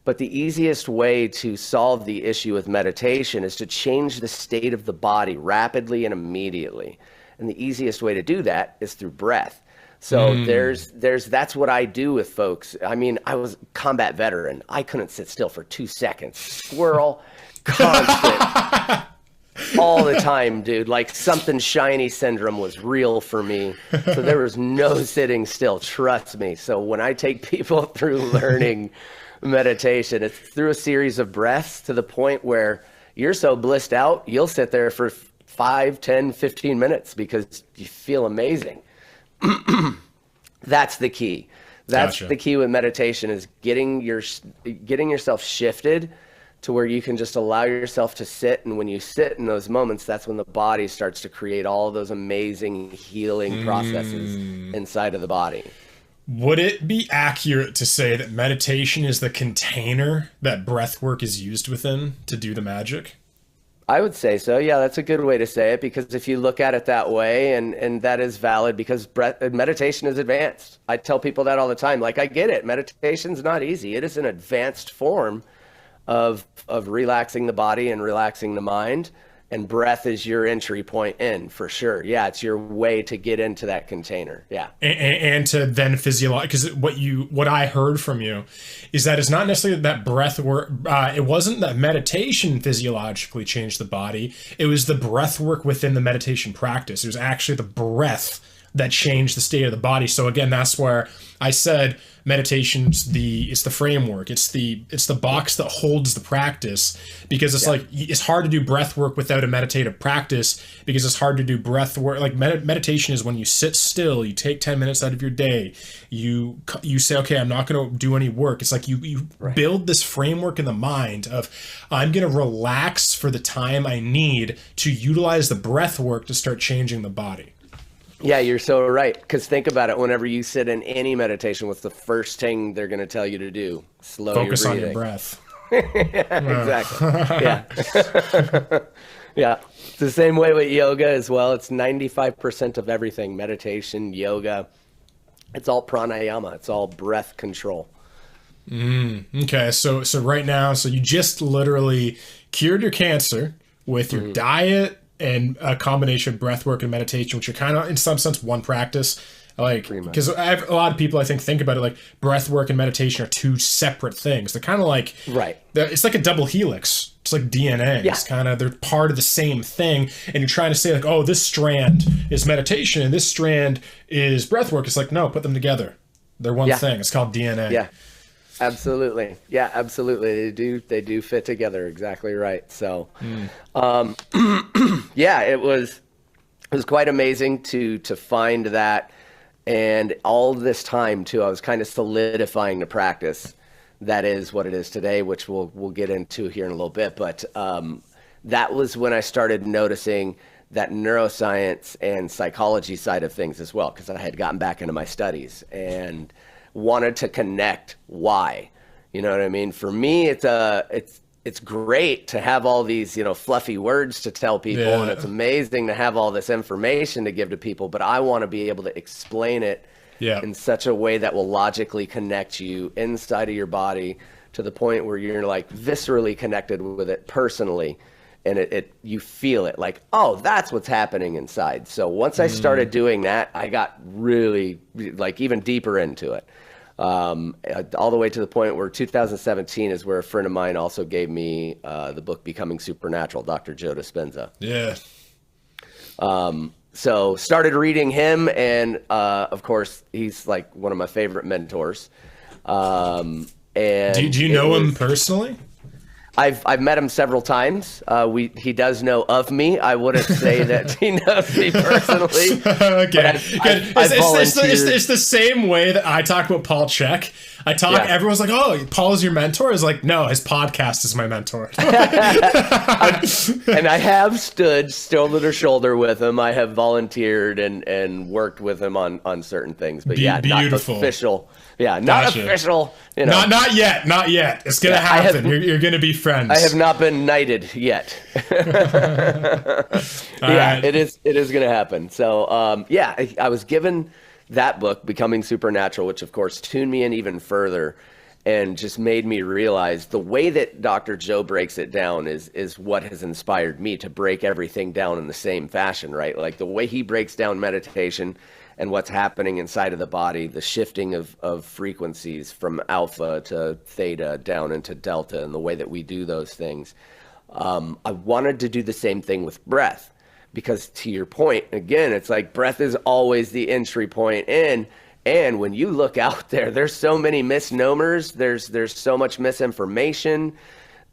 Speaker 2: But the easiest way to solve the issue with meditation is to change the state of the body rapidly and immediately. And the easiest way to do that is through breath. So that's what I do with folks. I mean, I was a combat veteran. I couldn't sit still for 2 seconds. Squirrel, constant. All the time, dude. Like, something shiny syndrome was real for me. So there was no sitting still, trust me. So when I take people through learning meditation. It's through a series of breaths to the point where you're so blissed out, you'll sit there for 5, 10, 15 minutes because you feel amazing. That's the key. That's the key with meditation, is getting yourself shifted to where you can just allow yourself to sit. And when you sit in those moments, that's when the body starts to create all of those amazing healing processes inside of the body.
Speaker 1: Would it be accurate to say that meditation is the container that breath work is used within to do the magic?
Speaker 2: I would say so. Yeah, that's a good way to say it, because if you look at it that way, and that is valid, because meditation is advanced. I tell people that all the time. Like, I get it. Meditation's not easy. It is an advanced form of relaxing the body and relaxing the mind. And breath is your entry point in, for sure. Yeah, it's your way to get into that container. Yeah. And
Speaker 1: to then because what I heard from you is that it's not necessarily that breath work. It wasn't that meditation physiologically changed the body. It was the breath work within the meditation practice. It was actually the breath that changed the state of the body. So again, that's where I said meditation's the framework. It's the box that holds the practice, because it's like, it's hard to do breath work without a meditative practice, because it's hard to do breath work. Like meditation is when you sit still, you take 10 minutes out of your day, you say, okay, I'm not going to do any work. It's like you build this framework in the mind of, I'm going to relax for the time I need to utilize the breath work to start changing the body.
Speaker 2: Yeah, you're so right. Because think about it. Whenever you sit in any meditation, what's the first thing they're going to tell you to do?
Speaker 1: Focus on your breath.
Speaker 2: Yeah, exactly. Yeah. Yeah. It's the same way with yoga as well. It's 95% of everything. Meditation, yoga. It's all pranayama. It's all breath control.
Speaker 1: Okay. So right now, so you just literally cured your cancer with your diet and a combination of breath work and meditation, which are kind of, in some sense, one practice. Like, because a lot of people, I think about it like breath work and meditation are two separate things. They're kind of like, it's like a double helix. It's like DNA. Yeah. It's kind of, they're part of the same thing. And you're trying to say like, oh, this strand is meditation and this strand is breath work. It's like, no, put them together. They're one thing. It's called DNA.
Speaker 2: Yeah. Absolutely. Yeah, absolutely. They do fit together. Exactly right. So, yeah, it was quite amazing to find that. And all this time too, I was kind of solidifying the practice that is what it is today, which we'll get into here in a little bit. But that was when I started noticing that neuroscience and psychology side of things as well, because I had gotten back into my studies and wanted to connect why. You know what I mean? For me, it's great to have all these, fluffy words to tell people, and it's amazing to have all this information to give to people, but I want to be able to explain it in such a way that will logically connect you inside of your body to the point where you're like viscerally connected with it personally, and you feel it like, oh, that's what's happening inside. So once I started doing that, I got really like even deeper into it. All the way to the point where 2017 is where a friend of mine also gave me the book Becoming Supernatural, Dr. Joe Dispenza.
Speaker 1: Yeah.
Speaker 2: So started reading him, and of course he's like one of my favorite mentors. And
Speaker 1: do you know him personally?
Speaker 2: I've met him several times. He does know of me. I wouldn't say that he knows me personally.
Speaker 1: Okay, good. It's the same way that I talk about Paul Chek. Everyone's like, "Oh, Paul is your mentor." Is like, no, his podcast is my mentor.
Speaker 2: And I have stood shoulder to shoulder with him. I have volunteered and worked with him on certain things. But
Speaker 1: beautiful.
Speaker 2: Not official. Yeah, not official.
Speaker 1: Not yet. It's gonna happen. You're gonna be friends.
Speaker 2: I have not been knighted yet. It is gonna happen. So I was given that book, Becoming Supernatural, which of course tuned me in even further and just made me realize the way that Dr. Joe breaks it down is what has inspired me to break everything down in the same fashion, right? Like the way he breaks down meditation and what's happening inside of the body, the shifting of frequencies from alpha to theta down into delta, and the way that we do those things. I wanted to do the same thing with breath, because to your point, again, it's like breath is always the entry point in, And when you look out there, there's so many misnomers. There's so much misinformation.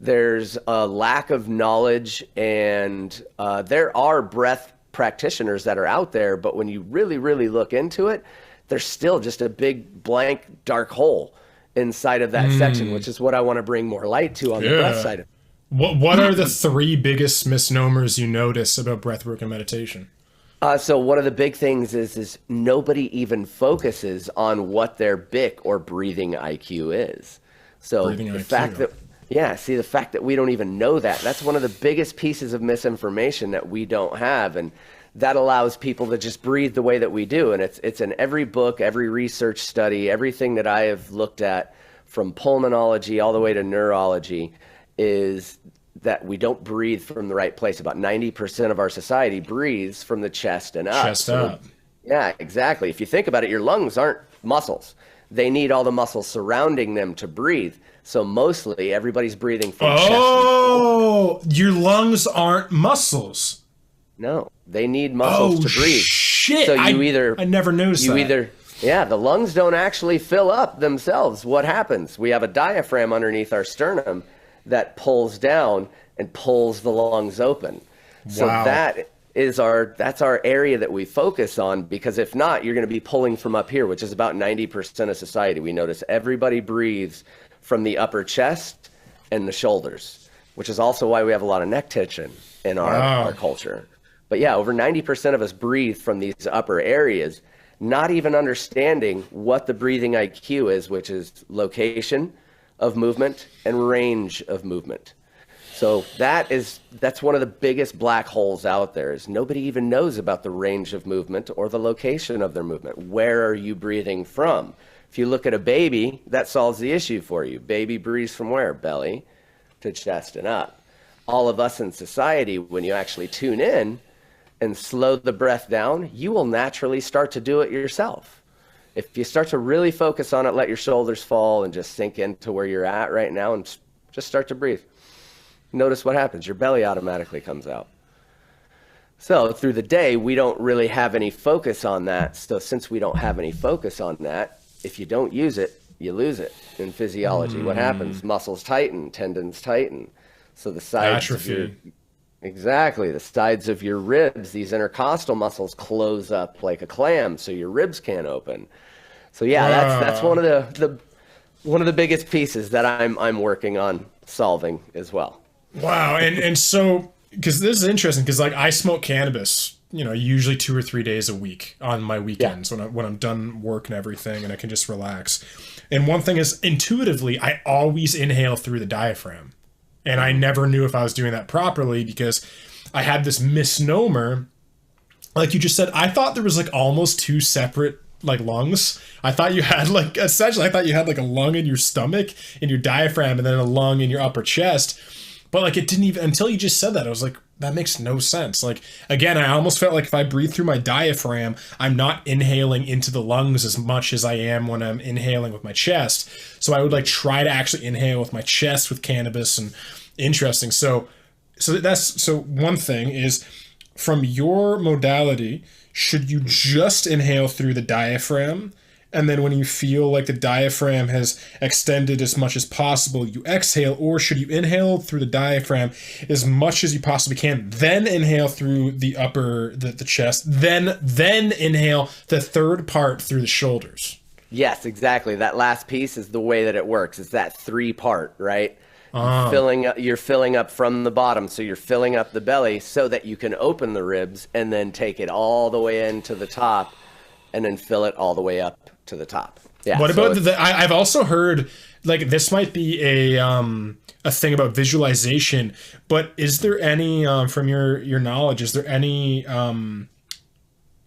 Speaker 2: There's a lack of knowledge, and there are breath practitioners that are out there. But when you really, really look into it, there's still just a big blank dark hole inside of that section, which is what I want to bring more light to on the breath side of it.
Speaker 1: What are the 3 biggest misnomers you notice about breathwork and meditation?
Speaker 2: So one of the big things is nobody even focuses on what their BIC or breathing IQ is. So the fact that we don't even know that, that's one of the biggest pieces of misinformation that we don't have. And that allows people to just breathe the way that we do. And it's in every book, every research study, everything that I have looked at, from pulmonology all the way to neurology, is that we don't breathe from the right place. About 90% of our society breathes from the chest and up.
Speaker 1: Chest up.
Speaker 2: Yeah, exactly. If you think about it, your lungs aren't muscles. They need all the muscles surrounding them to breathe. So mostly everybody's breathing from chest.
Speaker 1: Oh, your lungs aren't muscles.
Speaker 2: No, they need muscles to breathe.
Speaker 1: Shit.
Speaker 2: So
Speaker 1: I never noticed that.
Speaker 2: The lungs don't actually fill up themselves. What happens? We have a diaphragm underneath our sternum that pulls down and pulls the lungs open. So that's our area that we focus on, because if not, you're going to be pulling from up here, which is about 90% of society. We notice everybody breathes from the upper chest and the shoulders, which is also why we have a lot of neck tension in our culture. But yeah, over 90% of us breathe from these upper areas, not even understanding what the breathing IQ is, which is location of movement and range of movement. So that's one of the biggest black holes out there, is nobody even knows about the range of movement or the location of their movement. Where are you breathing from? If you look at a baby, that solves the issue for you. Baby breathes from where? Belly to chest and up. All of us in society, when you actually tune in and slow the breath down, you will naturally start to do it yourself. If you start to really focus on it, let your shoulders fall and just sink into where you're at right now and just start to breathe. Notice what happens. Your belly automatically comes out. So through the day, we don't really have any focus on that. So since we don't have any focus on that, if you don't use it, you lose it. In physiology, what happens? Muscles tighten, tendons tighten. So the sides the sides of your ribs, these intercostal muscles close up like a clam, so your ribs can't open. So that's one of the biggest pieces that I'm working on solving as well.
Speaker 1: Wow. And so, because this is interesting, because like I smoke cannabis, usually 2 or 3 days a week on my weekends when I'm done work and everything, and I can just relax. And one thing is, intuitively, I always inhale through the diaphragm. And I never knew if I was doing that properly, because I had this misnomer. Like you just said, I thought there was like almost 2 separate like lungs. I thought you had like a lung in your stomach, in your diaphragm, and then a lung in your upper chest. But like it didn't even, until you just said that, I was like, that makes no sense. Like, again, I almost felt like if I breathe through my diaphragm, I'm not inhaling into the lungs as much as I am when I'm inhaling with my chest. So I would like try to actually inhale with my chest with cannabis. And interesting. So one thing is, from your modality, should you just inhale through the diaphragm? And then when you feel like the diaphragm has extended as much as possible, you exhale? Or should you inhale through the diaphragm as much as you possibly can, then inhale through the chest, then inhale the third part through the shoulders?
Speaker 2: Yes, exactly. That last piece is the way that it works. It's that 3-part, right? You're filling up from the bottom, so you're filling up the belly so that you can open the ribs and then take it all the way into the top and then fill it all the way up to the top. Yeah.
Speaker 1: What about I've also heard, like, this might be a thing about visualization, but is there any from your knowledge, is there any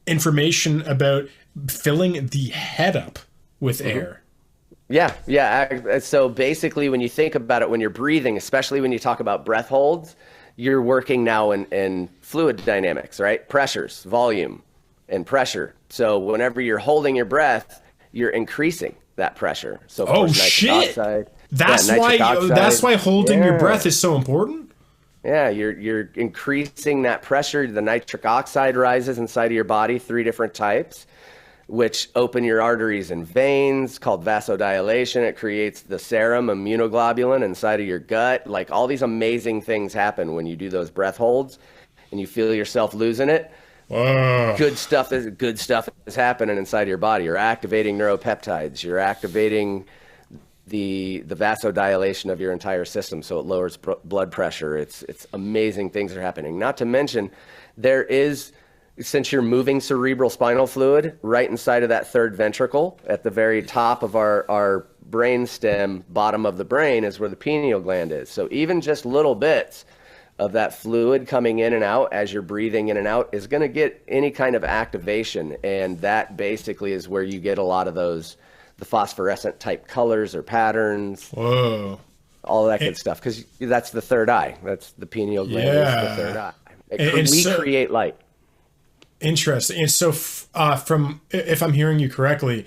Speaker 1: information about filling the head up with air?
Speaker 2: Yeah. So basically, when you think about it, when you're breathing, especially when you talk about breath holds, you're working now in fluid dynamics, right? Pressures, volume, and pressure. So whenever you're holding your breath, you're increasing that pressure. So nitric oxide.
Speaker 1: That's why holding your breath is so important.
Speaker 2: Yeah, you're increasing that pressure. The nitric oxide rises inside of your body, 3 different types. which open your arteries and veins, called vasodilation. It creates the serum immunoglobulin inside of your gut. Like, all these amazing things happen when you do those breath holds and you feel yourself losing it. Whoa. Good stuff is happening inside of your body. You're activating neuropeptides. You're activating the vasodilation of your entire system, so it lowers blood pressure. It's amazing things are happening. Not to mention, there is, since you're moving cerebral spinal fluid right inside of that third ventricle, at the very top of our brain stem, bottom of the brain is where the pineal gland is. So even just little bits of that fluid coming in and out as you're breathing in and out is going to get any kind of activation. And that basically is where you get a lot of the phosphorescent type colors or patterns. Whoa. All of that good stuff. Because that's the third eye. That's the pineal gland is the third eye. We create light.
Speaker 1: Interesting. And so from, if I'm hearing you correctly,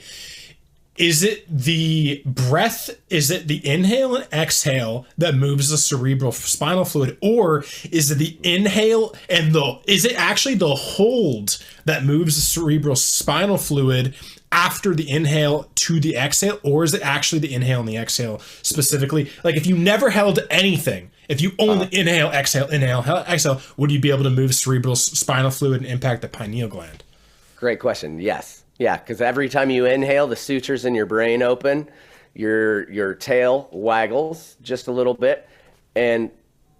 Speaker 1: is it the breath, is it the inhale and exhale that moves the cerebral spinal fluid, or is it the inhale and is it actually the hold that moves the cerebral spinal fluid after the inhale to the exhale, or is it actually the inhale and the exhale specifically? Like, if you never held anything, if you only inhale, exhale, exhale, would you be able to move cerebral spinal fluid and impact the pineal gland?
Speaker 2: Great question. Yes. Yeah, because every time you inhale, the sutures in your brain open, your tail waggles just a little bit, and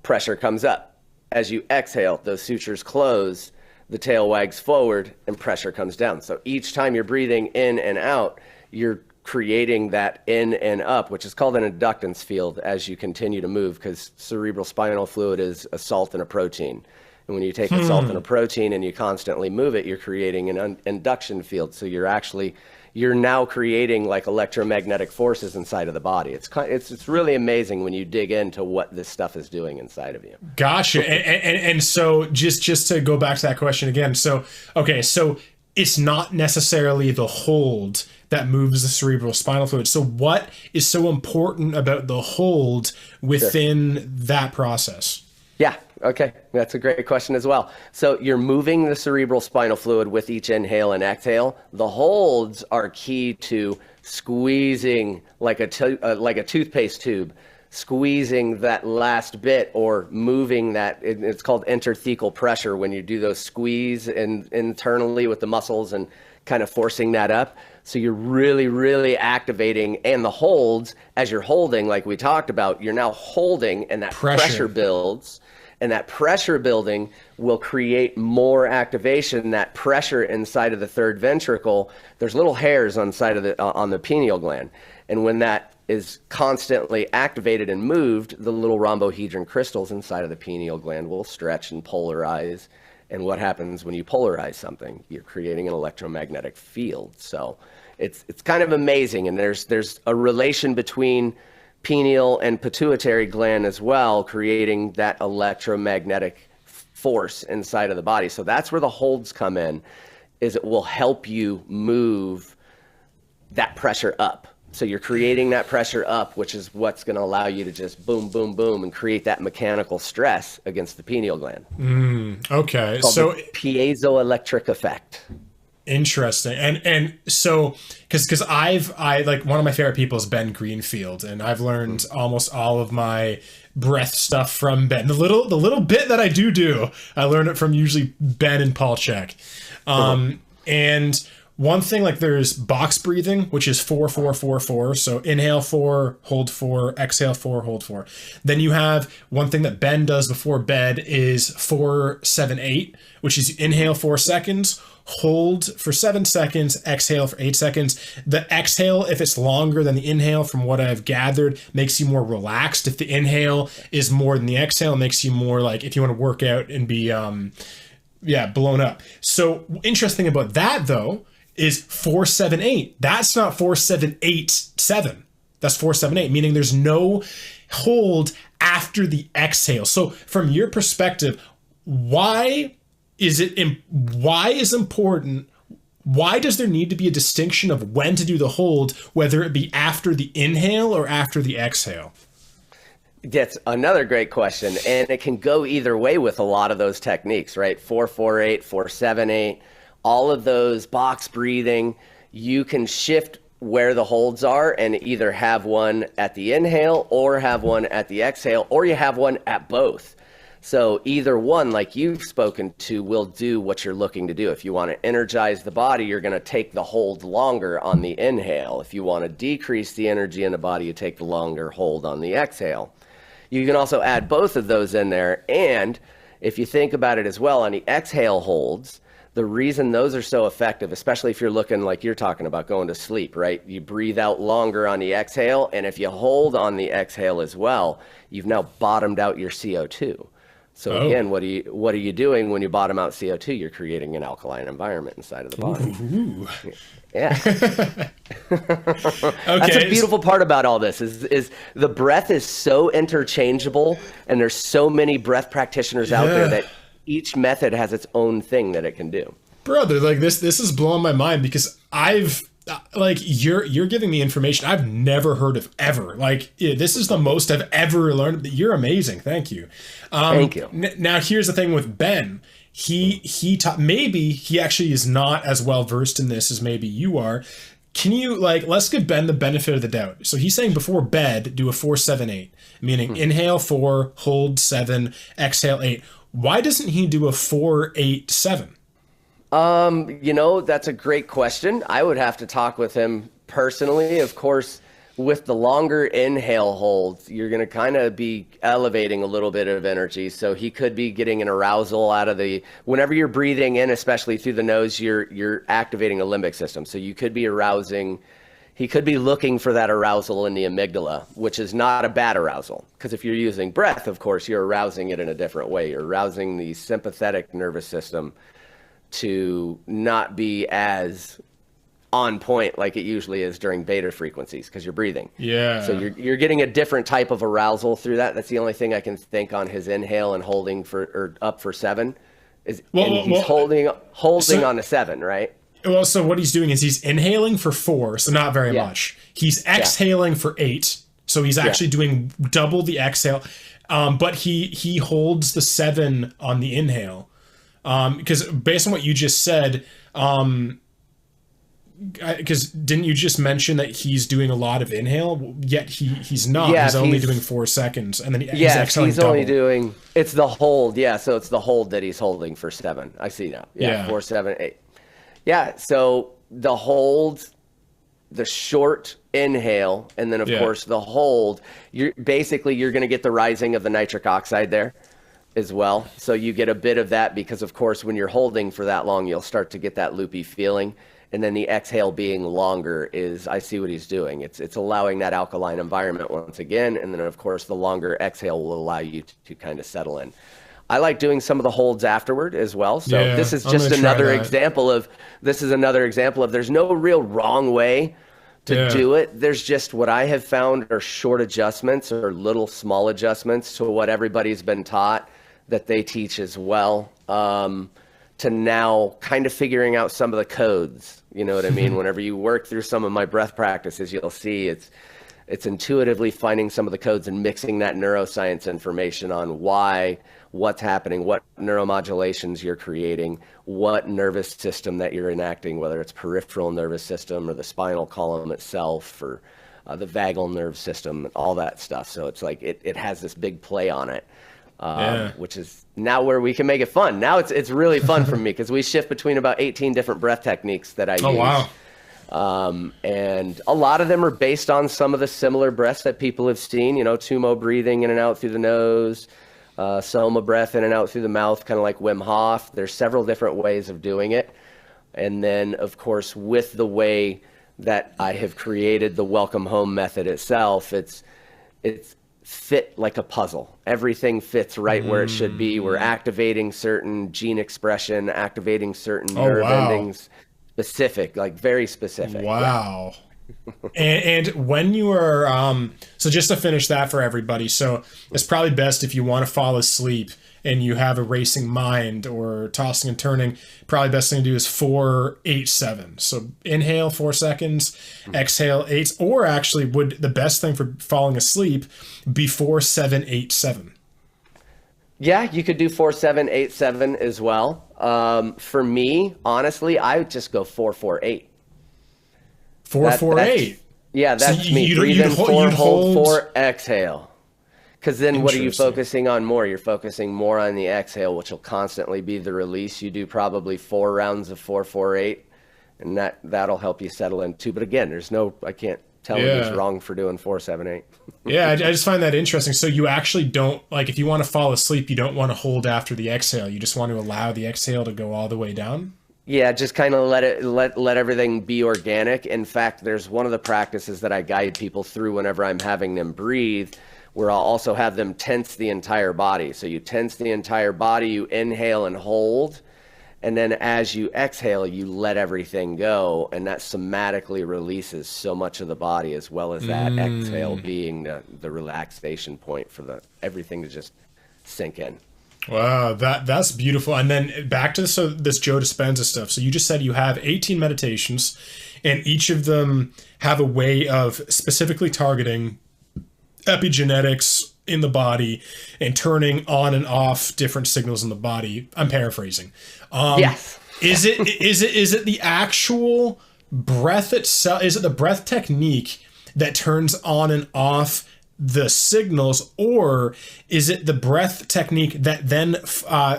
Speaker 2: pressure comes up. As you exhale, those sutures close, the tail wags forward, and pressure comes down. So each time you're breathing in and out, you're creating that in and up, which is called an inductance field as you continue to move, because cerebral spinal fluid is a salt and a protein. And when you take a salt and a protein and you constantly move it, you're creating an induction field. So you're now creating like electromagnetic forces inside of the body. It's really amazing when you dig into what this stuff is doing inside of you.
Speaker 1: Gotcha. And so just to go back to that question again. So, okay, so it's not necessarily the hold that moves the cerebral spinal fluid. So what is so important about the hold within that process?
Speaker 2: Yeah. Okay. That's a great question as well. So you're moving the cerebral spinal fluid with each inhale and exhale. The holds are key to squeezing like a toothpaste tube, squeezing that last bit, or moving that. It's called interthecal pressure when you do those squeeze internally with the muscles and kind of forcing that up. So you're really, really activating, and the holds, as you're holding, like we talked about, you're now holding, and that pressure builds. And that pressure building will create more activation. That pressure inside of the third ventricle, there's little hairs on the pineal gland. And when that is constantly activated and moved, the little rhombohedron crystals inside of the pineal gland will stretch and polarize. And what happens when you polarize something? You're creating an electromagnetic field. So it's kind of amazing. And there's a relation between pineal and pituitary gland as well, creating that electromagnetic force inside of the body. So that's where the holds come in, is it will help you move that pressure up. So you're creating that pressure up, which is what's going to allow you to just boom, boom, boom, and create that mechanical stress against the pineal gland.
Speaker 1: Okay. So
Speaker 2: the piezoelectric effect.
Speaker 1: Interesting. And so, cause I like, one of my favorite people is Ben Greenfield, and I've learned almost all of my breath stuff from Ben. The little bit that I do, I learned it from usually Ben and Paul Chek. And one thing, like, there's box breathing, which is 4, 4, 4, 4. So inhale 4, hold 4, exhale 4, hold 4. Then you have one thing that Ben does before bed is 4, 7, 8, which is inhale 4 seconds, hold for 7 seconds, exhale for 8 seconds. The exhale, if it's longer than the inhale, from what I've gathered, makes you more relaxed. If the inhale is more than the exhale, it makes you more like, if you want to work out and be, blown up. So interesting about that, though, is 4, 7, 8. That's not 4, 7, 8, 7. That's 4, 7, 8, meaning there's no hold after the exhale. So from your perspective, why is important? Why does there need to be a distinction of when to do the hold, whether it be after the inhale or after the exhale?
Speaker 2: That's another great question. And it can go either way with a lot of those techniques, right? 4, 4, 8, 4, 7, 8, all of those box breathing. you can shift where the holds are and either have one at the inhale or have one at the exhale, or you have one at both. So either one, like you've spoken to, will do what you're looking to do. If you want to energize the body, you're going to take the hold longer on the inhale. If you want to decrease the energy in the body, you take the longer hold on the exhale. You can also add both of those in there. And if you think about it as well, on the exhale holds, the reason those are so effective, especially if you're looking like you're talking about going to sleep, right? You breathe out longer on the exhale, and if you hold on the exhale as well, you've now bottomed out your CO2. So again, what are you doing when you bottom out CO2? You're creating an alkaline environment inside of the body.
Speaker 1: Ooh.
Speaker 2: Yeah.
Speaker 1: Okay.
Speaker 2: That's a beautiful part about all this is the breath is so interchangeable, and there's so many breath practitioners out there that each method has its own thing that it can do.
Speaker 1: Brother, like this is blowing my mind, because you're giving me information I've never heard of ever. Like, this is the most I've ever learned. You're amazing. Thank you.
Speaker 2: Thank you.
Speaker 1: Now here's the thing with Ben. He taught, maybe he actually is not as well versed in this as maybe you are. Can you, let's give Ben the benefit of the doubt. So he's saying before bed, do a 4-7-8, meaning inhale 4, hold 7, exhale 8. Why doesn't he do a 4-8-7?
Speaker 2: That's a great question. I would have to talk with him personally. Of course, with the longer inhale holds, you're going to kind of be elevating a little bit of energy. So he could be getting an arousal out of whenever you're breathing in, especially through the nose, you're activating a limbic system. So you could be he could be looking for that arousal in the amygdala, which is not a bad arousal. Because if you're using breath, of course, you're arousing it in a different way. You're arousing the sympathetic nervous system to not be as on point like it usually is during beta frequencies, because you're breathing.
Speaker 1: Yeah.
Speaker 2: So you're getting a different type of arousal through that. That's the only thing I can think on his inhale and holding up for 7 is he's holding on a 7, right?
Speaker 1: Well, so what he's doing is he's inhaling for 4, so not very much. He's exhaling for 8, so he's actually doing double the exhale. But he holds the 7 on the inhale. Because based on what you just said, because didn't you just mention that he's doing a lot of inhale? Yet he's not. Yeah, he's only doing 4 seconds, and then he's exhaling
Speaker 2: he's
Speaker 1: double.
Speaker 2: Only doing. It's the hold. Yeah, so it's the hold that he's holding for 7. I see now. Yeah, 4, 7, 8. Yeah, so the hold, the short inhale, and then of course the hold. You're going to get the rising of the nitric oxide there as well. So you get a bit of that because, of course, when you're holding for that long, you'll start to get that loopy feeling. And then the exhale being longer I see what he's doing. It's allowing that alkaline environment once again. And then, of course, the longer exhale will allow you to kind of settle in. I like doing some of the holds afterward as well. So this is just another example of there's no real wrong way to do it. There's just what I have found are short adjustments or little small adjustments to what everybody's been taught that they teach as well, to now kind of figuring out some of the codes. You know what I mean? Whenever you work through some of my breath practices, you'll see it's intuitively finding some of the codes and mixing that neuroscience information on what's happening, what neuromodulations you're creating, what nervous system that you're enacting, whether it's peripheral nervous system or the spinal column itself or the vagal nerve system, all that stuff. So it's like it has this big play on it, which is now where we can make it fun. Now it's really fun for me because we shift between about 18 different breath techniques that I use.
Speaker 1: Wow.
Speaker 2: And a lot of them are based on some of the similar breaths that people have seen, Tumo breathing in and out through the nose, Soma breath in and out through the mouth, kind of like Wim Hof. There's several different ways of doing it. And then, of course, with the way that I have created the Welcome Home method itself, it's fit like a puzzle. Everything fits right where it should be. We're activating certain gene expression, activating certain nerve endings, specific, like very specific.
Speaker 1: Wow. And when you are, so just to finish that for everybody, so it's probably best if you want to fall asleep and you have a racing mind or tossing and turning, probably best thing to do is 4-8-7. So inhale 4 seconds, exhale 8, or actually would the best thing for falling asleep be 4-7-8-7.
Speaker 2: Yeah, you could do 4-7-8-7 as well. For me, honestly, I would just go 4-4-8.
Speaker 1: 4-4-8.
Speaker 2: Yeah, that's
Speaker 1: so
Speaker 2: me. Breathe in 4, hold 4, exhale. Because then what are you focusing on more? You're focusing more on the exhale, which will constantly be the release. You do probably 4 rounds of 4-4-8, and that'll help you settle in too. But again, I can't tell you who's wrong for doing 4-7-8.
Speaker 1: Yeah, I just find that interesting. So you actually don't, like, if you want to fall asleep, you don't want to hold after the exhale. You just want to allow the exhale to go all the way down?
Speaker 2: Yeah, just kind of let everything be organic. In fact, there's one of the practices that I guide people through whenever I'm having them breathe, where I'll also have them tense the entire body. So you tense the entire body, you inhale and hold, and then as you exhale, you let everything go, and that somatically releases so much of the body, as well as that exhale being the relaxation point for everything to just sink in.
Speaker 1: Wow, that's beautiful. And then back to this Joe Dispenza stuff. So you just said you have 18 meditations, and each of them have a way of specifically targeting epigenetics in the body and turning on and off different signals in the body. I'm paraphrasing.
Speaker 2: Yes.
Speaker 1: Is it the actual breath itself? Is it the breath technique that turns on and off the signals, or is it the breath technique that then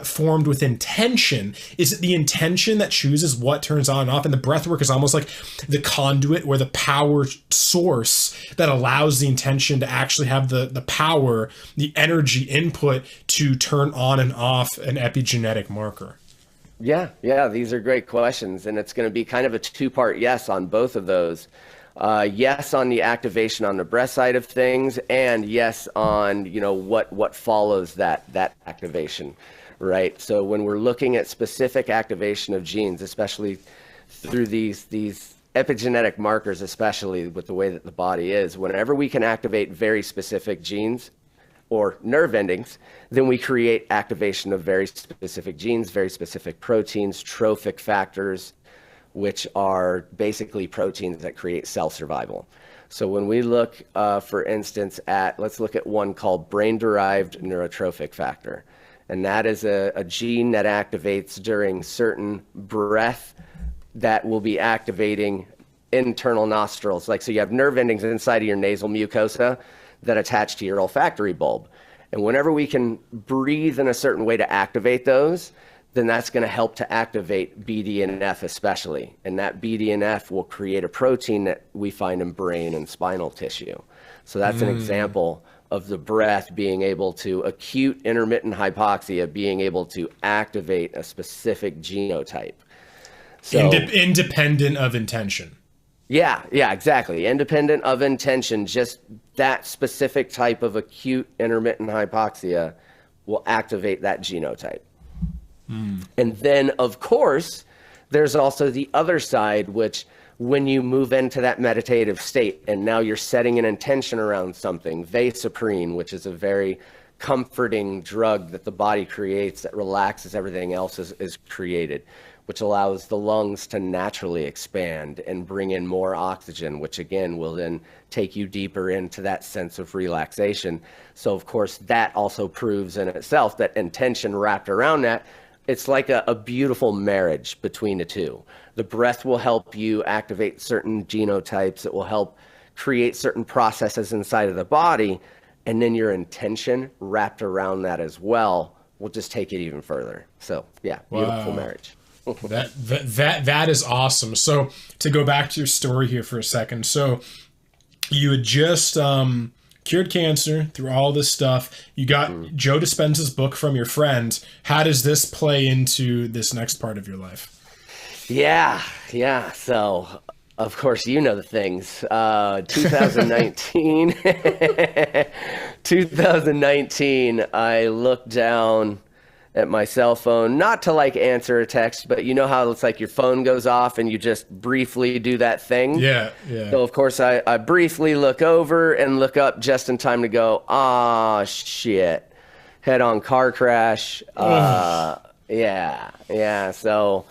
Speaker 1: formed with intention? Is it the intention that chooses what turns on and off? And the breath work is almost like the conduit or the power source that allows the intention to actually have the power, the energy input to turn on and off an epigenetic marker.
Speaker 2: Yeah, these are great questions, and it's going to be kind of a two-part yes on both of those. Yes on the activation on the breath side of things, and yes on what follows that activation, right? So when we're looking at specific activation of genes, especially through these epigenetic markers, especially with the way that the body is, whenever we can activate very specific genes or nerve endings, then we create activation of very specific genes, very specific proteins, trophic factors, which are basically proteins that create cell survival. So when we look, for instance, let's look at one called brain-derived neurotrophic factor. And that is a gene that activates during certain breath that will be activating internal nostrils. So you have nerve endings inside of your nasal mucosa that attach to your olfactory bulb. And whenever we can breathe in a certain way to activate those, then that's going to help to activate BDNF especially. And that BDNF will create a protein that we find in brain and spinal tissue. So that's an example of the breath being able to, acute intermittent hypoxia, being able to activate a specific genotype. So,
Speaker 1: independent of intention.
Speaker 2: Yeah, exactly. Independent of intention, just that specific type of acute intermittent hypoxia will activate that genotype. And then, of course, there's also the other side, which when you move into that meditative state and now you're setting an intention around something, vasoprene, which is a very comforting drug that the body creates that relaxes everything else is created, which allows the lungs to naturally expand and bring in more oxygen, which again will then take you deeper into that sense of relaxation. So, of course, that also proves in itself that intention wrapped around that, it's like a beautiful marriage between the two. The breath will help you activate certain genotypes. It will help create certain processes inside of the body. And then your intention wrapped around that as well will just take it even further. So, yeah, beautiful marriage.
Speaker 1: That is awesome. So to go back to your story here for a second. So you had just cured cancer through all this stuff. You got Joe Dispenza's book from your friend. How does this play into this next part of your life? Yeah.
Speaker 2: So, of course, you know the things. 2019, 2019, I looked down at my cell phone, not to answer a text, but you know how it's like your phone goes off and you just briefly do that thing?
Speaker 1: Yeah.
Speaker 2: So of course I briefly look over and look up just in time to go, shit, head on car crash. Yeah. So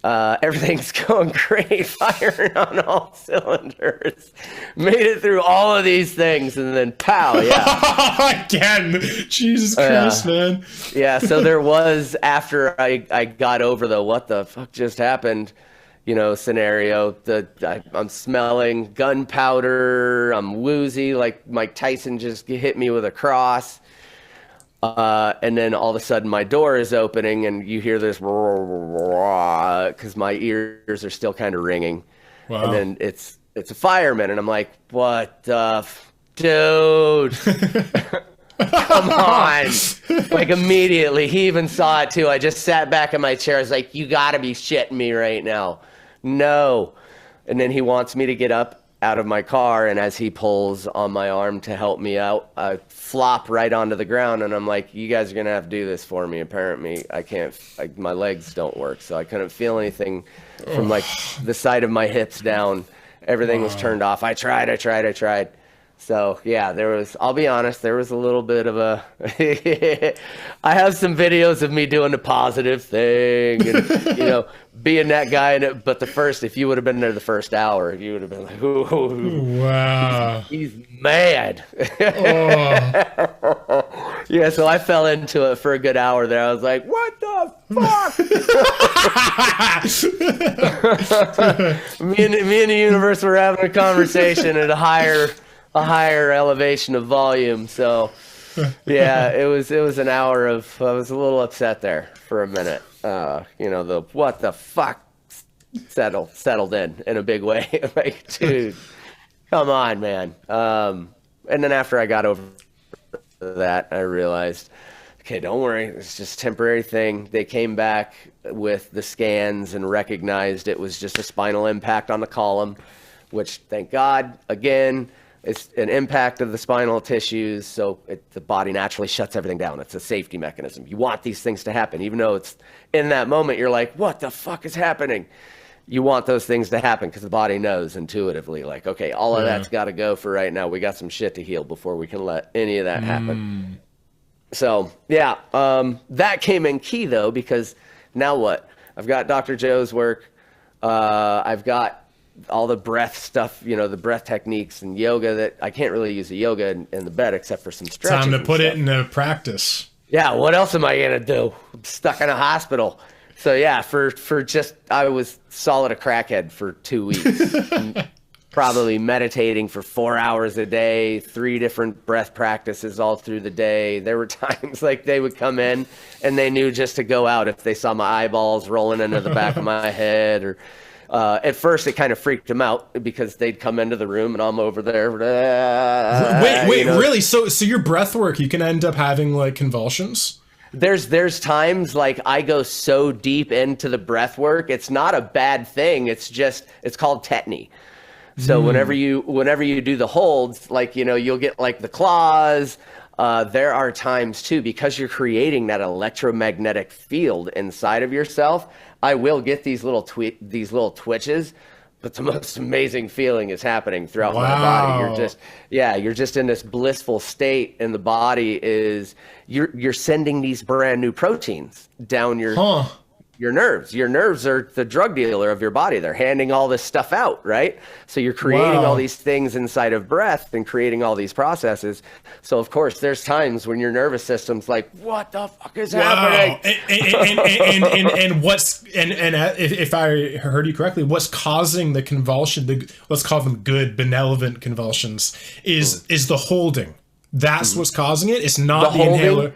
Speaker 2: everything's going great, firing on all cylinders. Made it through all of these things, and then pow, yeah.
Speaker 1: Again, Jesus Christ, man.
Speaker 2: Yeah, so there was, after I got over the what the fuck just happened, scenario. I'm smelling gunpowder. I'm woozy, like Mike Tyson just hit me with a cross. And then all of a sudden my door is opening and you hear this because my ears are still kind of ringing. Wow. And then it's a fireman, and I'm like, what the dude? Come on. Like immediately, he even saw it too. I just sat back in my chair. I was like, you gotta be shitting me right now. No. And then he wants me to get up out of my car, and as he pulls on my arm to help me out, I flop right onto the ground, and I'm like, you guys are gonna have to do this for me. Apparently I can't, my legs don't work, so I couldn't feel anything from like the side of my hips down. Everything was turned off. I tried. So yeah, I'll be honest, there was a little bit of a, I have some videos of me doing the positive thing and, being that guy. But if you would have been there the first hour, you would have been like, ooh, wow, he's mad. Oh. Yeah. So I fell into it for a good hour there. I was like, what the fuck? me and the universe were having a conversation at a higher elevation of volume. So yeah, it was an hour of, I was a little upset there for a minute. The what the fuck settled in a big way. Like, dude, come on, man. And then after I got over that, I realized, okay, don't worry, it's just a temporary thing. They came back with the scans and recognized it was just a spinal impact on the column, which, thank God, again, it's an impact of the spinal tissues, so the body naturally shuts everything down. It's a safety mechanism. You want these things to happen, even though it's in that moment you're like, what the fuck is happening? You want those things to happen because the body knows intuitively, like, okay, all of that's got to go for right now. We got some shit to heal before we can let any of that happen. So yeah, that came in key though, because now what? I've got Dr. Joe's work. I've got all the breath stuff, the breath techniques and yoga that I can't really use the yoga in the bed except for some stretches.
Speaker 1: Time to put it into practice.
Speaker 2: Yeah. What else am I going to do? I'm stuck in a hospital. So yeah, I was solid a crackhead for 2 weeks, probably meditating for 4 hours a day, 3 different breath practices all through the day. There were times like they would come in and they knew just to go out if they saw my eyeballs rolling into the back of my head, or at first it kind of freaked them out because they'd come into the room and I'm over there.
Speaker 1: Wait, really? So your breath work, you can end up having like convulsions?
Speaker 2: There's times like I go so deep into the breath work, it's not a bad thing. It's called tetany. So whenever you do the holds, like, you'll get like the claws. There are times too, because you're creating that electromagnetic field inside of yourself, I will get these little twitches, but the most amazing feeling is happening throughout my body. You're just in this blissful state, and the body is, you're sending these brand new proteins down your nerves. Your nerves are the drug dealer of your body. They're handing all this stuff out, right? So you're creating all these things inside of breath and creating all these processes. So of course, there's times when your nervous system's like, "What the fuck is happening?"
Speaker 1: And if I heard you correctly, what's causing the convulsion? Let's call them good, benevolent convulsions. Is the holding? That's what's causing it. It's not the inhaler.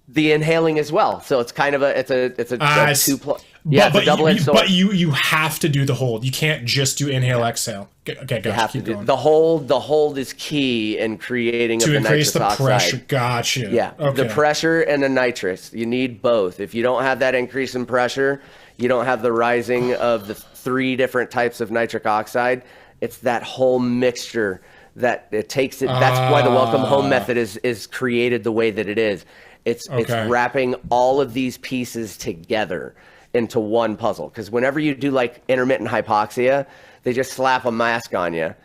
Speaker 2: The inhaling as well, so it's kind of a double-edged sword.
Speaker 1: But you have to do the hold. You can't just do inhale, exhale. Okay,
Speaker 2: you have to do the hold. The hold is key in creating
Speaker 1: to increase the pressure. Gotcha.
Speaker 2: Yeah, okay. The pressure and the nitrous. You need both. If you don't have that increase in pressure, you don't have the rising of the 3 different types of nitric oxide. It's that whole mixture that it takes it. That's why the welcome home method is created the way that it is. It's wrapping all of these pieces together into one puzzle. Because whenever you do like intermittent hypoxia, they just slap a mask on you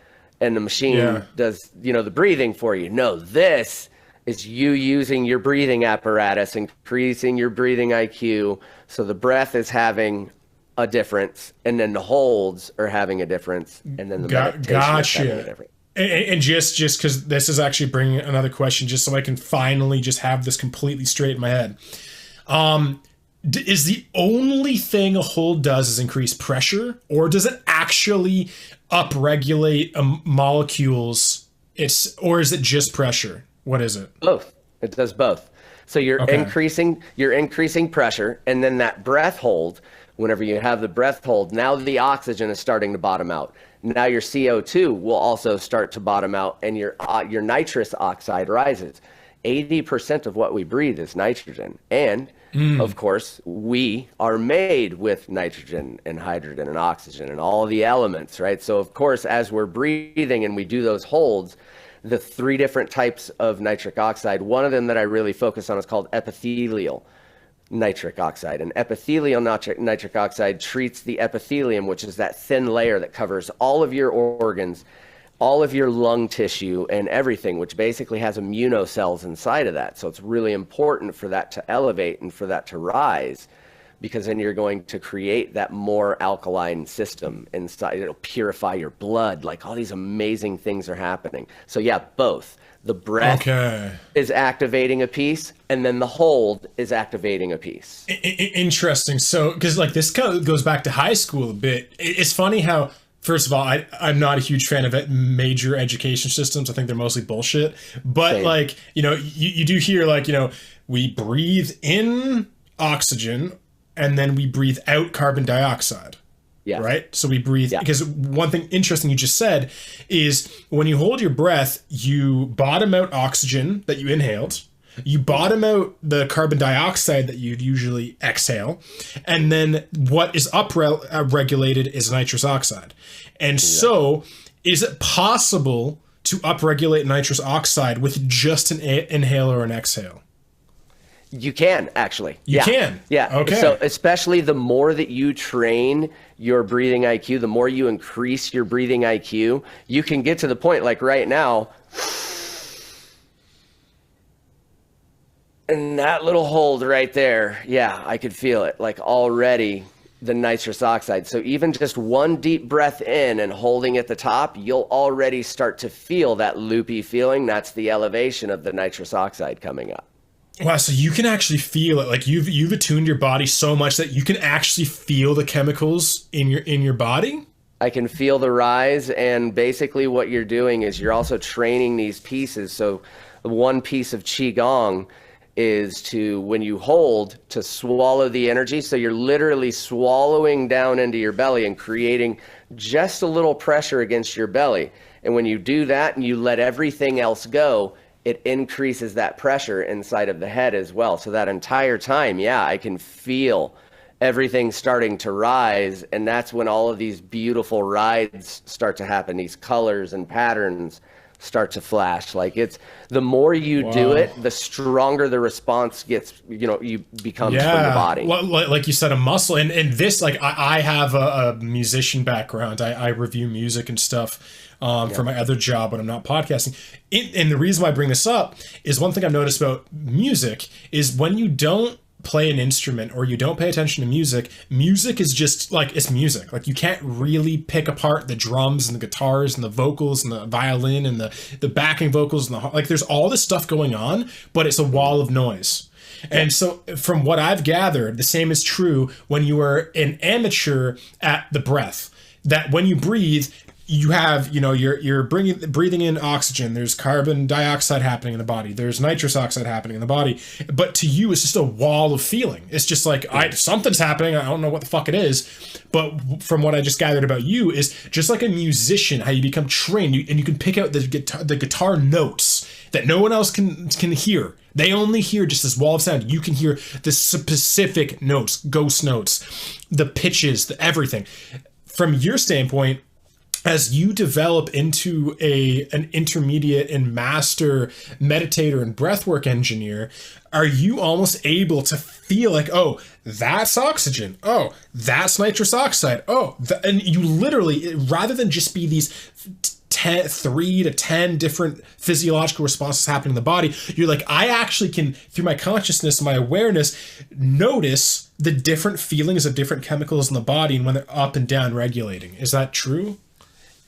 Speaker 2: and the machine does, the breathing for you. No, this is you using your breathing apparatus, increasing your breathing IQ. So the breath is having a difference, and then the holds are having a difference, and then the meditation is having a difference.
Speaker 1: And just because this is actually bringing another question, just so I can finally just have this completely straight in my head. is the only thing a hold does is increase pressure, or does it actually upregulate molecules? Or is it just pressure? What is it?
Speaker 2: Both. It does both. So you're increasing pressure, and then that breath hold, whenever you have the breath hold, now the oxygen is starting to bottom out. Now your CO2 will also start to bottom out, and your nitrous oxide rises. 80% of what we breathe is nitrogen. And of course, we are made with nitrogen and hydrogen and oxygen and all the elements, right? So of course, as we're breathing and we do those holds, the 3 different types of nitric oxide, one of them that I really focus on is called epithelial nitric oxide. And epithelial nitric oxide treats the epithelium, which is that thin layer that covers all of your organs, all of your lung tissue and everything, which basically has immunocells inside of that. So it's really important for that to elevate and for that to rise, because then you're going to create that more alkaline system inside. It'll purify your blood. Like all these amazing things are happening. So yeah, both. The breath is activating a piece, and then the hold is activating a piece.
Speaker 1: Interesting. So, because like this kind of goes back to high school a bit. It's funny how, first of all, I'm not a huge fan of major education systems. I think they're mostly bullshit. But Same. Like, you know, you do hear like, you know, we breathe in oxygen and then we breathe out carbon dioxide. Yeah. Right? So we breathe, because one thing interesting you just said is when you hold your breath, you bottom out oxygen that you inhaled, you bottom out the carbon dioxide that you'd usually exhale, and then what is upregulated is nitrous oxide. And so is it possible to upregulate nitrous oxide with just an inhale or an exhale?
Speaker 2: You can, actually.
Speaker 1: You can?
Speaker 2: Yeah.
Speaker 1: Okay.
Speaker 2: So especially the more that you train your breathing IQ, the more you increase your breathing IQ, you can get to the point like right now, and that little hold right there, I could feel it, like already the nitrous oxide. So even just one deep breath in and holding at the top, you'll already start to feel that loopy feeling. That's the elevation of the nitrous oxide coming up.
Speaker 1: Wow, so you can actually feel it. Like you've attuned your body so much that you can actually feel the chemicals in your body?
Speaker 2: I can feel the rise, and basically what you're doing is you're also training these pieces. So one piece of Qigong is to, when you hold, to swallow the energy. So you're literally swallowing down into your belly and creating just a little pressure against your belly. And when you do that and you let everything else go, it increases that pressure inside of the head as well. So that entire time, I can feel everything starting to rise. And that's when all of these beautiful rides start to happen. These colors and patterns start to flash. Like it's, the more you do it, the stronger the response gets, you becomes from the body.
Speaker 1: Well, like you said, a muscle. And this, like I have a musician background. I review music and stuff. For my other job when I'm not podcasting. And the reason why I bring this up is one thing I've noticed about music is when you don't play an instrument or you don't pay attention to music, music is just like, it's music. Like you can't really pick apart the drums and the guitars and the vocals and the violin and the backing vocals and like there's all this stuff going on, but it's a wall of noise. And so from what I've gathered, the same is true when you are an amateur at the breath, that when you breathe, you have, you're breathing in oxygen. There's carbon dioxide happening in the body. There's nitrous oxide happening in the body. But to you, it's just a wall of feeling. It's just like, something's happening. I don't know what the fuck it is. But from what I just gathered about you is just like a musician, how you become trained and you can pick out the guitar notes that no one else can hear. They only hear just this wall of sound. You can hear the specific notes, ghost notes, the pitches, the everything. From your standpoint, as you develop into an intermediate and master meditator and breathwork engineer, are you almost able to feel like, oh, that's oxygen. Oh, that's nitrous oxide. Oh, and you literally, rather than just be these 3 to 10 different physiological responses happening in the body, you're like, I actually can, through my consciousness, my awareness, notice the different feelings of different chemicals in the body and when they're up and down regulating. Is that true?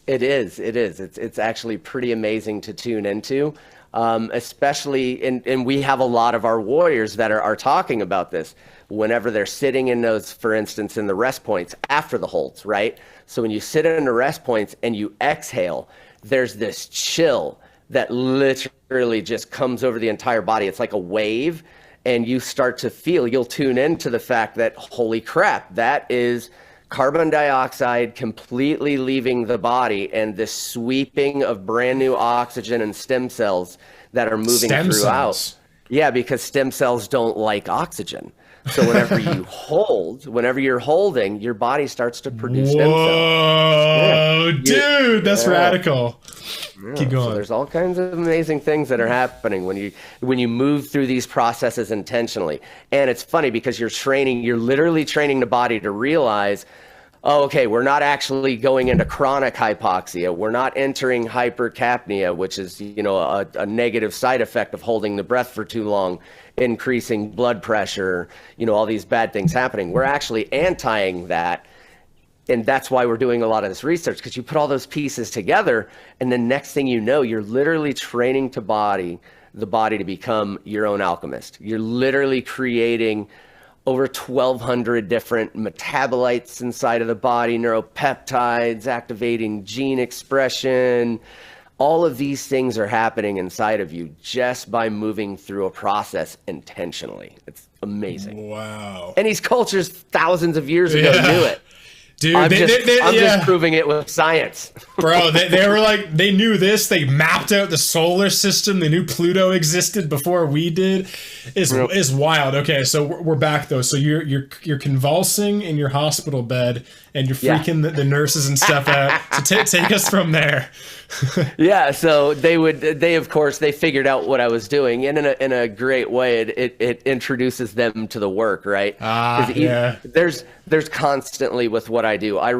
Speaker 2: It is. It's actually pretty amazing to tune into. especially, and we have a lot of our warriors that are talking about this whenever they're sitting in those, for instance, in the rest points after the holds, right? So when you sit in the rest points and you exhale, there's this chill that literally just comes over the entire body. It's like a wave, and you start to feel, you'll tune into the fact that, holy crap, that is carbon dioxide completely leaving the body, and this sweeping of brand new oxygen and stem cells that are moving throughout. Yeah, because stem cells don't like oxygen. So whenever you're holding, your body starts to produce stem cells.
Speaker 1: Whoa, dude, that's radical.
Speaker 2: Yeah,
Speaker 1: keep going.
Speaker 2: So there's all kinds of amazing things that are happening when you move through these processes intentionally. And it's funny because you're literally training the body to realize, oh, okay, we're not actually going into chronic hypoxia. We're not entering hypercapnia, which is, a negative side effect of holding the breath for too long, increasing blood pressure, all these bad things happening. We're actually antiing that. And that's why we're doing a lot of this research, because you put all those pieces together, and then next thing you know, you're literally training the body to become your own alchemist. You're literally creating over 1,200 different metabolites inside of the body, neuropeptides, activating gene expression. All of these things are happening inside of you just by moving through a process intentionally. It's amazing.
Speaker 1: Wow.
Speaker 2: And these cultures thousands of years ago knew it.
Speaker 1: Dude,
Speaker 2: I'm just proving it with science.
Speaker 1: Bro, they were like, they knew this. They mapped out the solar system. They knew Pluto existed before we did. It's wild. Okay, so we're back though. So you're convulsing in your hospital bed, and you're freaking the nurses and stuff out. So take us from there.
Speaker 2: Yeah, so they of course figured out what I was doing, and in a great way it introduces them to the work, right? There's constantly with what I do. I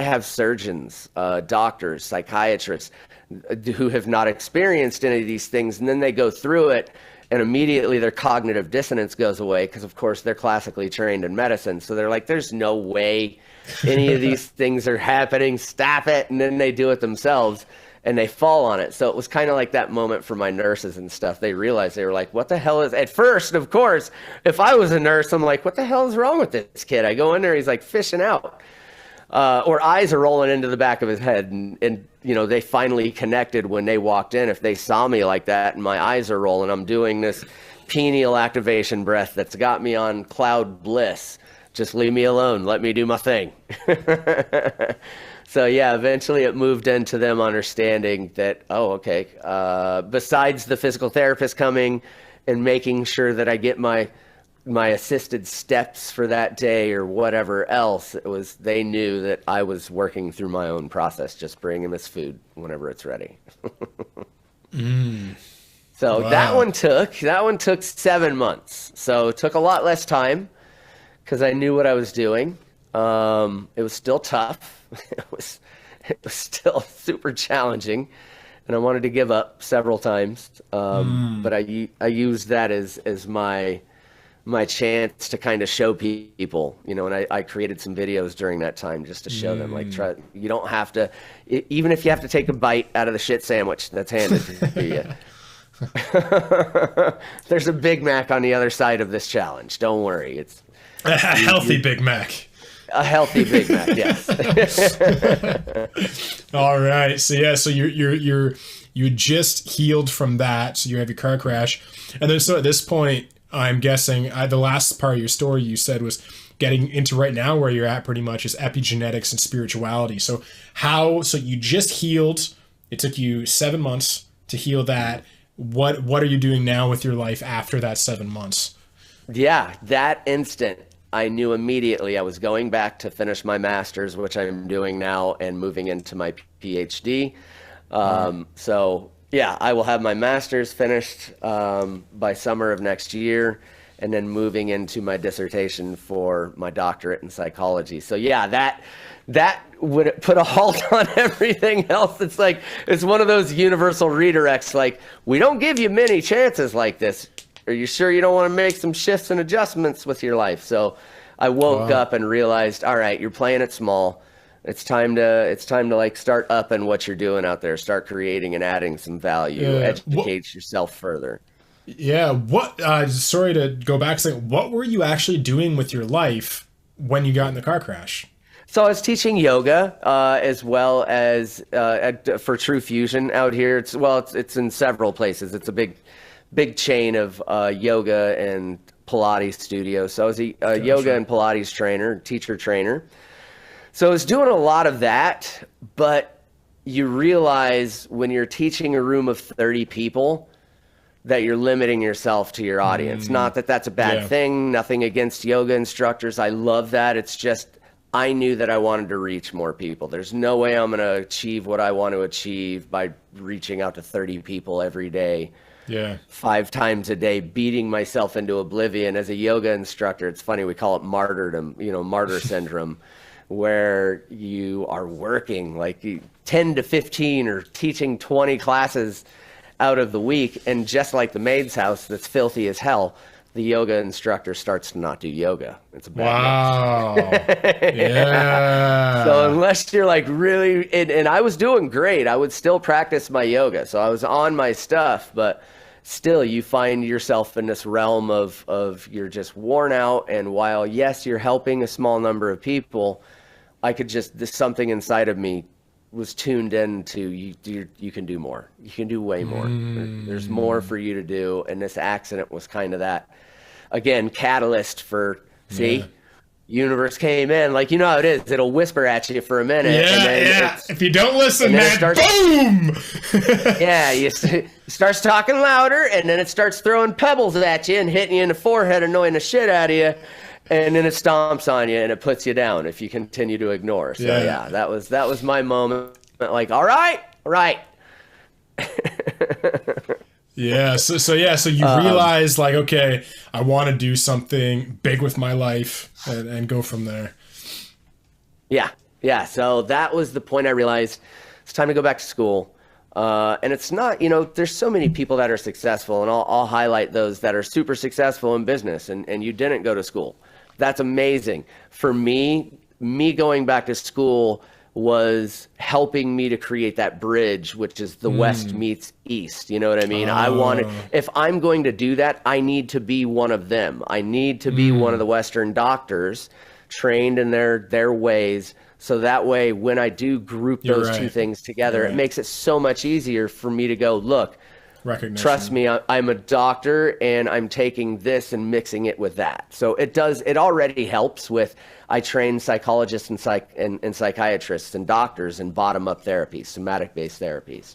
Speaker 2: have surgeons, doctors, psychiatrists who have not experienced any of these things, and then they go through it, and immediately their cognitive dissonance goes away because of course they're classically trained in medicine, so they're like, there's no way any of these things are happening, stop it. And then they do it themselves and they fall on it. So it was kind of like that moment for my nurses and stuff. They realized, they were like, what the hell is, at first, of course, if I was a nurse, I'm like, what the hell is wrong with this kid? I go in there, he's like fishing out, or eyes are rolling into the back of his head. And they finally connected when they walked in. If they saw me like that and my eyes are rolling, I'm doing this pineal activation breath that's got me on cloud bliss. Just leave me alone. Let me do my thing. So yeah, eventually it moved into them understanding that, oh, okay, besides the physical therapist coming and making sure that I get my assisted steps for that day or whatever else, they knew that I was working through my own process, just bring him his food whenever it's ready. So wow. That one took 7 months. So it took a lot less time, because I knew what I was doing. It was still tough. It was still super challenging, and I wanted to give up several times. But I used that as my chance to kind of show people, and I created some videos during that time just to show them, like, you don't have to, even if you have to take a bite out of the shit sandwich that's handed to you. There's a Big Mac on the other side of this challenge. Don't worry. It's
Speaker 1: a healthy Big Mac.
Speaker 2: A healthy Big Mac, yes.
Speaker 1: All right. So yeah, so you just healed from that. So you have your car crash, and then so at this point, I'm guessing the last part of your story you said was getting into right now where you're at pretty much is epigenetics and spirituality. So you just healed. It took you 7 months to heal that. What are you doing now with your life after that 7 months?
Speaker 2: Yeah, that instant, I knew immediately I was going back to finish my master's, which I'm doing now, and moving into my PhD. So yeah, I will have my master's finished by summer of next year, and then moving into my dissertation for my doctorate in psychology. So yeah, that would put a halt on everything else. It's one of those universal redirects. Like, we don't give you many chances like this. Are you sure you don't want to make some shifts and adjustments with your life? So I woke up and realized, all right, you're playing it small. It's time to like start upping what you're doing out there. Start creating and adding some value. Educate yourself further.
Speaker 1: Yeah. What? Sorry to go back. What were you actually doing with your life when you got in the car crash?
Speaker 2: So I was teaching yoga as well as for True Fusion out here. It's in several places. It's a big chain of yoga and Pilates studios. So I was a yoga and Pilates teacher trainer. So I was doing a lot of that, but you realize when you're teaching a room of 30 people that you're limiting yourself to your audience. Not that that's a bad thing, nothing against yoga instructors. I love that. It's just, I knew that I wanted to reach more people. There's no way I'm going to achieve what I want to achieve by reaching out to 30 people every day. 5 times a day, beating myself into oblivion. As a yoga instructor, it's funny, we call it martyrdom, martyr syndrome, where you are working like 10 to 15 or teaching 20 classes out of the week. And just like the maid's house that's filthy as hell, the yoga instructor starts to not do yoga. It's a bad
Speaker 1: Yeah.
Speaker 2: So unless you're like really, and I was doing great, I would still practice my yoga. So I was on my stuff, but still you find yourself in this realm of you're just worn out. And while, yes, you're helping a small number of people, something inside of me was tuned in to you can do more. You can do way more. There's more for you to do. And this accident was kind of that, again, catalyst for, universe came in. Like, you know how it is. It'll whisper at you for a minute. And then
Speaker 1: if you don't listen, man, boom!
Speaker 2: It starts talking louder, and then it starts throwing pebbles at you and hitting you in the forehead, annoying the shit out of you. And then it stomps on you and it puts you down if you continue to ignore. So that was my moment. Like, all right.
Speaker 1: So you realize like, okay, I want to do something big with my life and go from there.
Speaker 2: Yeah. So that was the point I realized it's time to go back to school. And it's not, there's so many people that are successful, and I'll highlight those that are super successful in business and you didn't go to school. That's amazing. For me going back to school was helping me to create that bridge, which is the West meets East. You know what I mean? If I'm going to do that, I need to be one of them. I need to be one of the Western doctors trained in their ways. So that way, when I do group those two things together, it makes it so much easier for me to go, look, trust me, I'm a doctor and I'm taking this and mixing it with that. So it already helps with, I train psychologists and psychiatrists and doctors in bottom-up therapies, somatic-based therapies.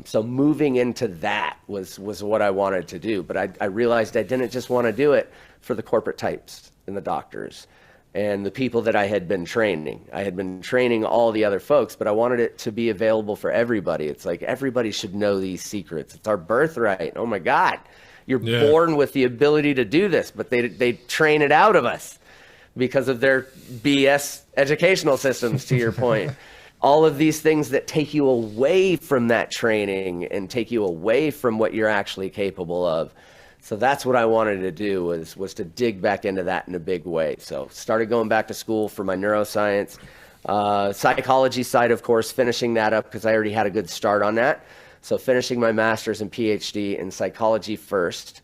Speaker 2: So moving into that was what I wanted to do. But I realized I didn't just want to do it for the corporate types and the doctors and the people that I had been training. I had been training all the other folks, but I wanted it to be available for everybody. It's like everybody should know these secrets. It's our birthright. Oh my God, you're born with the ability to do this, but they train it out of us because of their BS educational systems, to your point. All of these things that take you away from that training and take you away from what you're actually capable of. So that's what I wanted to do was to dig back into that in a big way. So started going back to school for my neuroscience, psychology side, of course, finishing that up because I already had a good start on that. So finishing my master's and PhD in psychology first,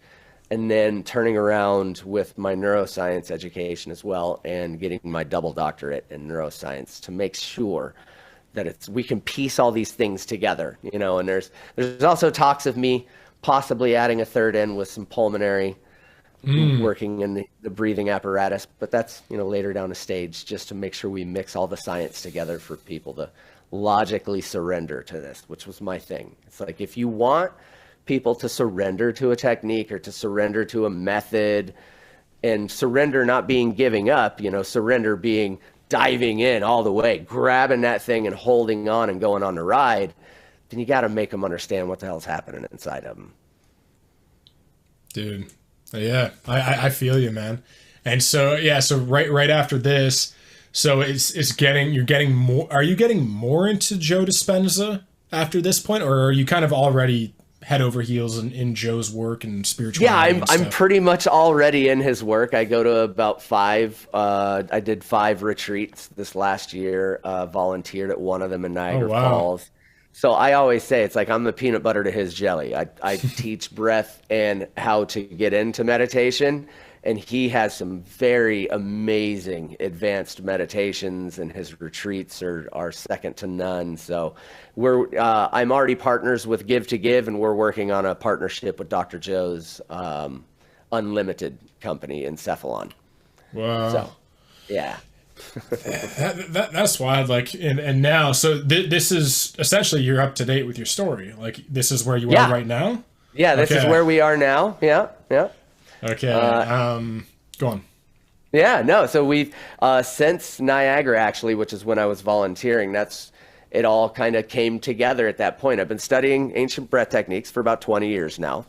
Speaker 2: and then turning around with my neuroscience education as well and getting my double doctorate in neuroscience to make sure that we can piece all these things together, and there's also talks of me possibly adding a third in with some pulmonary working in the breathing apparatus, but that's later down the stage, just to make sure we mix all the science together for people to logically surrender to this, which was my thing. It's like, if you want people to surrender to a technique or to surrender to a method, and surrender not being giving up, surrender being diving in all the way, grabbing that thing and holding on and going on the ride, then you got to make them understand what the hell's happening inside of them.
Speaker 1: Dude, yeah, I feel you, man. And so right after this, so you're getting more. Are you getting more into Joe Dispenza after this point, or are you kind of already head over heels in Joe's work and spirituality.
Speaker 2: Yeah, I'm pretty much already in his work. I go to about 5. I did 5 retreats this last year. Volunteered at one of them in Niagara Falls. So I always say it's like I'm the peanut butter to his jelly. I teach breath and how to get into meditation, and he has some very amazing advanced meditations, and his retreats are second to none. So I'm already partners with Give to Give, and we're working on a partnership with Dr. Joe's Unlimited company in Cephalon.
Speaker 1: Wow.
Speaker 2: So, yeah.
Speaker 1: That's wild. Like, and now, so this is essentially you're up to date with your story. Like, this is where you are right now.
Speaker 2: Yeah, this is where we are now. Yeah.
Speaker 1: Okay. Go on.
Speaker 2: Yeah, no. So we've since Niagara, actually, which is when I was volunteering. It all kind of came together at that point. I've been studying ancient breath techniques for about 20 years now.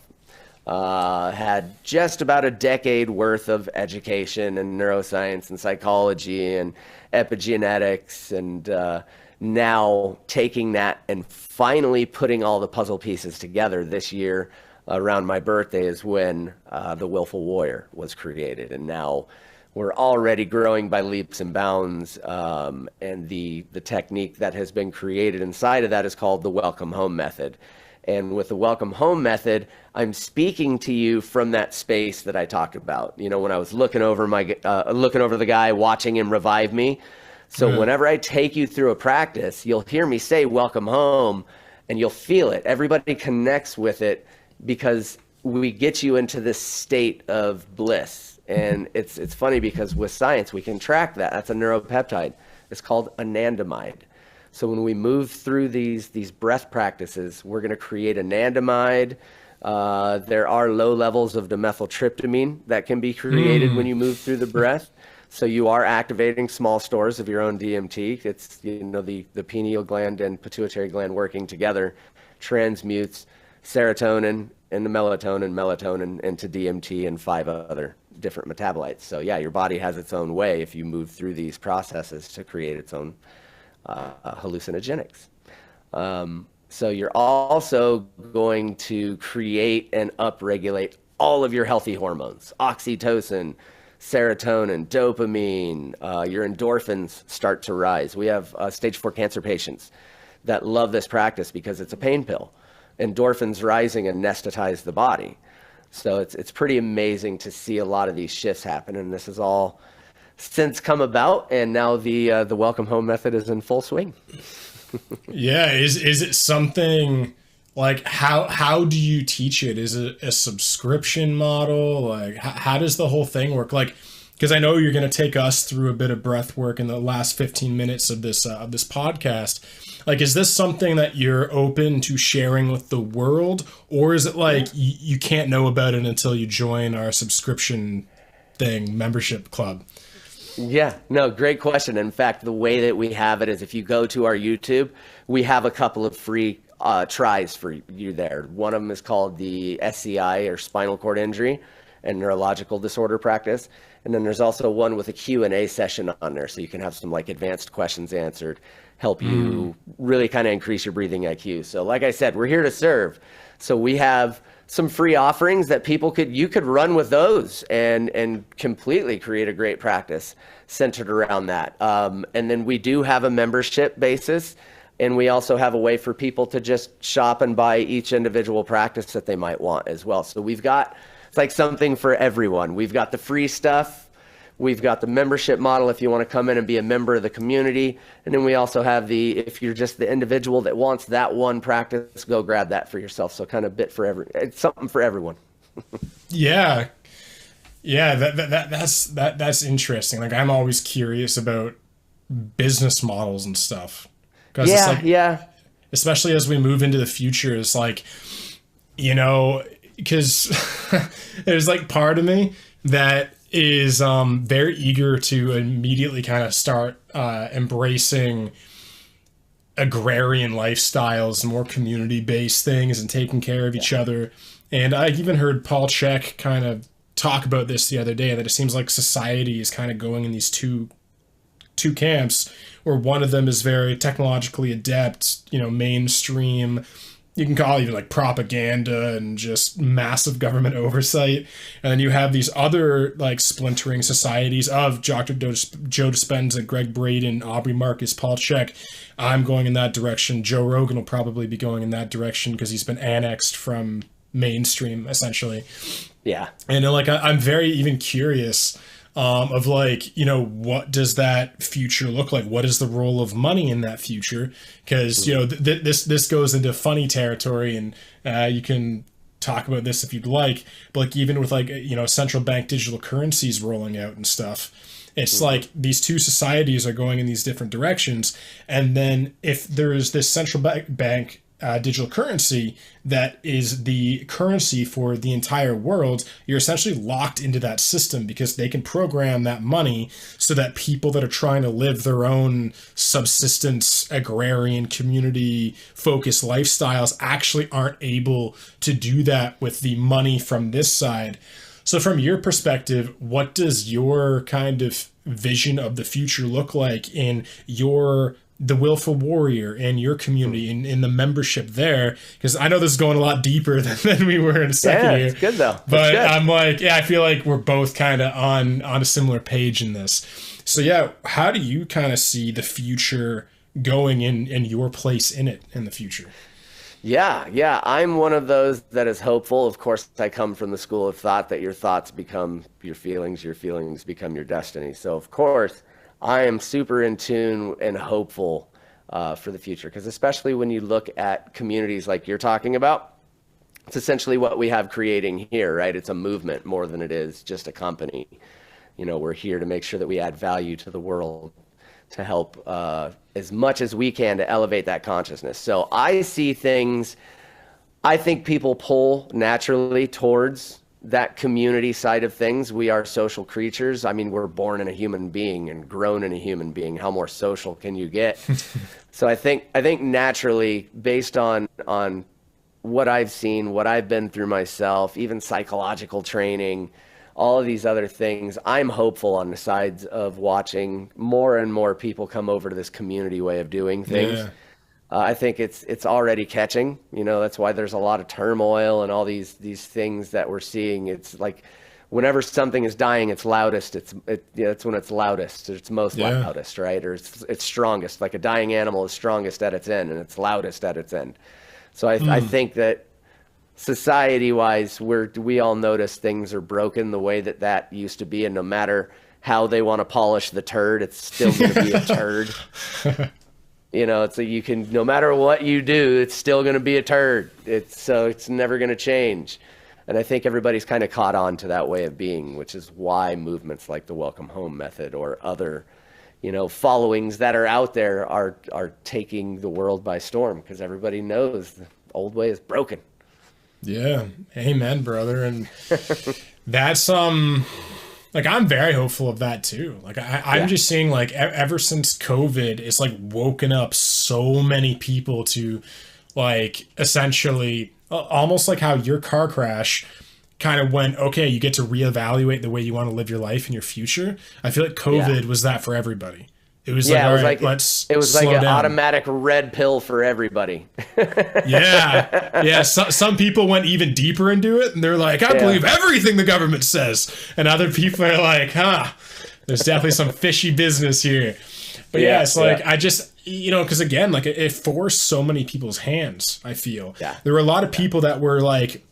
Speaker 2: Had just about a decade worth of education in neuroscience and psychology and epigenetics, and now taking that and finally putting all the puzzle pieces together this year around my birthday is when the Willful Warrior was created, and now we're already growing by leaps and bounds, and the technique that has been created inside of that is called the Welcome Home method. And with the Welcome Home method, I'm speaking to you from that space that I talked about. You know, when I was looking over the guy, watching him revive me. So whenever I take you through a practice, you'll hear me say "Welcome home," and you'll feel it. Everybody connects with it because we get you into this state of bliss. And it's funny because with science we can track that. That's a neuropeptide. It's called anandamide. So when we move through these breath practices, we're going to create anandamide. There are low levels of dimethyltryptamine that can be created when you move through the breath. So you are activating small stores of your own DMT. It's, the pineal gland and pituitary gland working together transmutes serotonin into melatonin into DMT and 5 other different metabolites. So yeah, your body has its own way if you move through these processes to create its own hallucinogenics. So you're also going to create and upregulate all of your healthy hormones: oxytocin, serotonin, dopamine. Your endorphins start to rise. We have stage 4 cancer patients that love this practice because it's a pain pill. Endorphins rising anesthetize the body. So it's pretty amazing to see a lot of these shifts happen, and this is all since come about, and now the Welcome Home method is in full swing.
Speaker 1: Yeah, is it something like how do you teach it? Is it a subscription model? Like how does the whole thing work? Like, because I know you're going to take us through a bit of breath work in the last 15 minutes of this podcast. Like, is this something that you're open to sharing with the world, or is it like you can't know about it until you join our subscription membership club?
Speaker 2: Yeah, no, great question. In fact, the way that we have it is if you go to our YouTube, we have a couple of free tries for you there. One of them is called the SCI, or spinal cord injury and neurological disorder practice. And then there's also one with a Q&A session on there, so you can have some like advanced questions answered, help you really kind of increase your breathing IQ. So like I said, we're here to serve. So we have some free offerings that you could run with those and completely create a great practice centered around that. And then we do have a membership basis, and we also have a way for people to just shop and buy each individual practice that they might want as well. So it's like something for everyone. We've got the free stuff. We've got the membership model if you want to come in and be a member of the community. And then we also have if you're just the individual that wants that one practice, go grab that for yourself. So kind of it's something for everyone.
Speaker 1: Yeah. Yeah, that's interesting. Like, I'm always curious about business models and stuff.
Speaker 2: Yeah.
Speaker 1: Especially as we move into the future, it's like, because there's like part of me that is very eager to immediately kind of start embracing agrarian lifestyles, more community-based things, and taking care of each other. And I even heard Paul Chek kind of talk about this the other day, that it seems like society is kind of going in these two camps, where one of them is very technologically adept, mainstream, you can call it even like propaganda and just massive government oversight. And then you have these other like splintering societies of Dr. Joe Dispenza, Greg Braden, Aubrey Marcus, Paul Chek. I'm going in that direction. Joe Rogan will probably be going in that direction because he's been annexed from mainstream, essentially.
Speaker 2: Yeah.
Speaker 1: And like, I'm very even curious of like, you know, what does that future look like? What is the role of money in that future? Because, you know, this goes into funny territory, and you can talk about this if you'd like, but like even with like, you know, central bank digital currencies rolling out and stuff, it's like these two societies are going in these different directions. And then if there's this central bank digital currency that is the currency for the entire world, you're essentially locked into that system because they can program that money so that people that are trying to live their own subsistence, agrarian, community focused lifestyles actually aren't able to do that with the money from this side. So from your perspective, what does your kind of vision of the future look like in the Willful Warrior and your community in the membership there? Because I know this is going a lot deeper than we were in second year.
Speaker 2: It's good though.
Speaker 1: But I'm like, I feel like we're both kind of on a similar page in this. So yeah, how do you kind of see the future going in your place in it in the future?
Speaker 2: Yeah. I'm one of those that is hopeful. Of course, I come from the school of thought that your thoughts become your feelings become your destiny. So of course, I am super in tune and hopeful for the future, because especially when you look at communities like you're talking about, it's essentially what we have creating here, right? It's a movement more than it is just a company. You know, we're here to make sure that we add value to the world, to help as much as we can to elevate that consciousness. So I see things, I think people pull naturally towards that community side of things. We are social creatures. I mean, we're born in a human being and grown in a human being. How more social can you get? So I think naturally, based on what I've seen, what I've been through myself, even psychological training, all of these other things, I'm hopeful on the sides of watching more and more people come over to this community way of doing things. Yeah. I think it's already catching, you know, that's why there's a lot of turmoil and all these things that we're seeing. It's like whenever something is dying, it's loudest. It's when it's loudest, it's most loudest, right? Or it's strongest. Like a dying animal is strongest at its end and it's loudest at its end. So I think that society-wise, we all notice things are broken the way that used to be, and no matter how they want to polish the turd, it's still going to be a turd. You know, it's you can, no matter what you do, it's still going to be a turd. It's never going to change. And I think everybody's kind of caught on to that way of being, which is why movements like the Welcome Home method or other, you know, followings that are out there are taking the world by storm, because everybody knows the old way is broken.
Speaker 1: Yeah. Amen, brother. And that's, like, I'm very hopeful of that too. Like I'm just seeing, like, ever since COVID, it's like woken up so many people to, like, essentially almost like how your car crash kind of went, okay, you get to reevaluate the way you want to live your life in your future. I feel like COVID was that for everybody. It was like, all right, let's
Speaker 2: it was
Speaker 1: slow
Speaker 2: like an
Speaker 1: down.
Speaker 2: automatic red pill for everybody.
Speaker 1: Yeah. Some people went even deeper into it, and they're like, I believe everything the government says. And other people are like, there's definitely some fishy business here. But it's like, I just, you know, because again, like it forced so many people's hands, I feel. Yeah. There were a lot of people that were like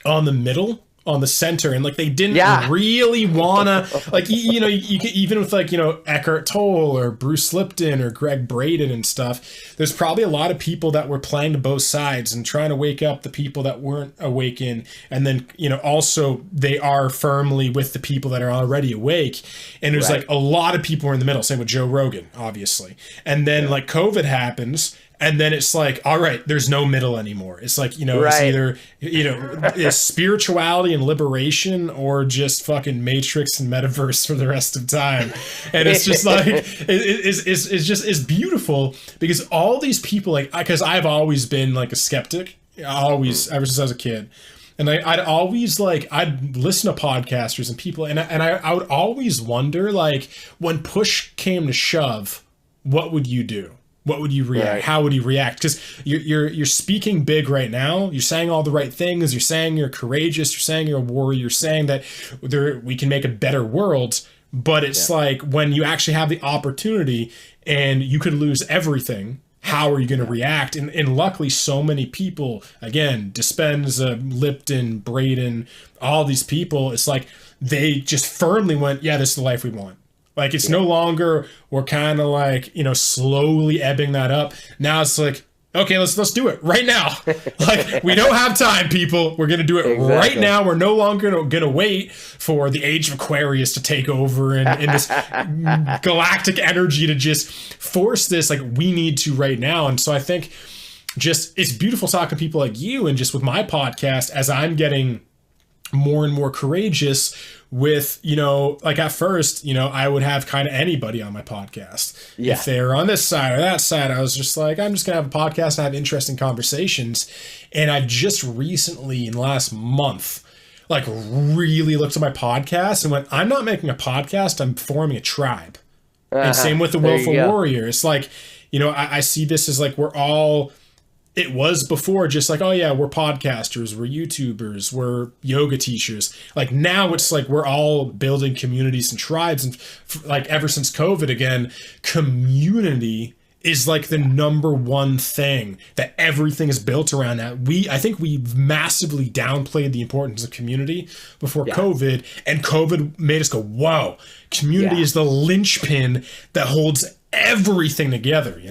Speaker 1: on the middle, on the center, and like they didn't really wanna, like, you know, you can, even with like, you know, Eckhart Tolle or Bruce Lipton or Greg Braden and stuff, there's probably a lot of people that were playing to both sides and trying to wake up the people that weren't awakened, and then, you know, also they are firmly with the people that are already awake. And there's like a lot of people were in the middle, same with Joe Rogan, obviously. And then like COVID happens, and then it's like, all right, there's no middle anymore. It's like, you know, it's either, you know, it's spirituality and liberation, or just fucking Matrix and metaverse for the rest of time. And it's just like, it's beautiful, because all these people, like, because I've always been like a skeptic, ever since I was a kid. And I'd always like, I'd listen to podcasters and people, and I would always wonder, like, when push came to shove, what would you do? What would you react? Right. How would you react? Because you're speaking big right now. You're saying all the right things. You're saying you're courageous. You're saying you're a warrior. You're saying that we can make a better world. But it's like when you actually have the opportunity and you could lose everything, how are you going to react? And luckily, so many people, again, Dispenza, Lipton, Braden, all these people, it's like they just firmly went, yeah, this is the life we want. Like, it's no longer, we're kind of like, slowly ebbing that up. Now it's like, okay, let's do it right now. Like, we don't have time, people. We're going to do it right now. We're no longer going to wait for the age of Aquarius to take over and this galactic energy to just force this. Like, we need to right now. And so I think just it's beautiful talking to people like you, and just with my podcast, as I'm getting more and more courageous with, like at first, I would have kind of anybody on my podcast. Yeah. If they're on this side or that side, I was just like, I'm just going to have a podcast and have interesting conversations. And I've just recently, in the last month, like really looked at my podcast and went, I'm not making a podcast, I'm forming a tribe. And same with the Willful Warrior. It's like, I see this as like, it was before just like, oh yeah, we're podcasters, we're YouTubers, we're yoga teachers. Like now it's like we're all building communities and tribes. And like ever since COVID, again, community is like the number one thing that everything is built around. That I think we massively downplayed the importance of community before COVID, and COVID made us go, whoa, community is the linchpin that holds everything together,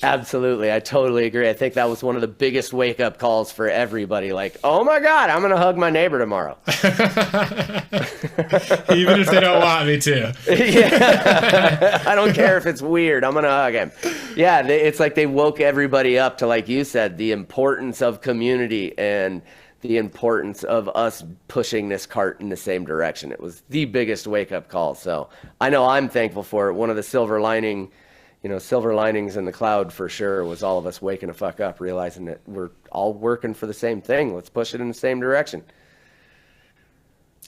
Speaker 2: Absolutely. I totally agree. I think that was one of the biggest wake up calls for everybody. Like, oh my God, I'm going to hug my neighbor tomorrow.
Speaker 1: Even if they don't want me to.
Speaker 2: Yeah. I don't care if it's weird. I'm going to hug him. Yeah. It's like they woke everybody up to, like you said, the importance of community and the importance of us pushing this cart in the same direction. It was the biggest wake up call. So I know I'm thankful for it. One of the silver linings in the cloud for sure was all of us waking the fuck up, realizing that we're all working for the same thing. Let's push it in the same direction.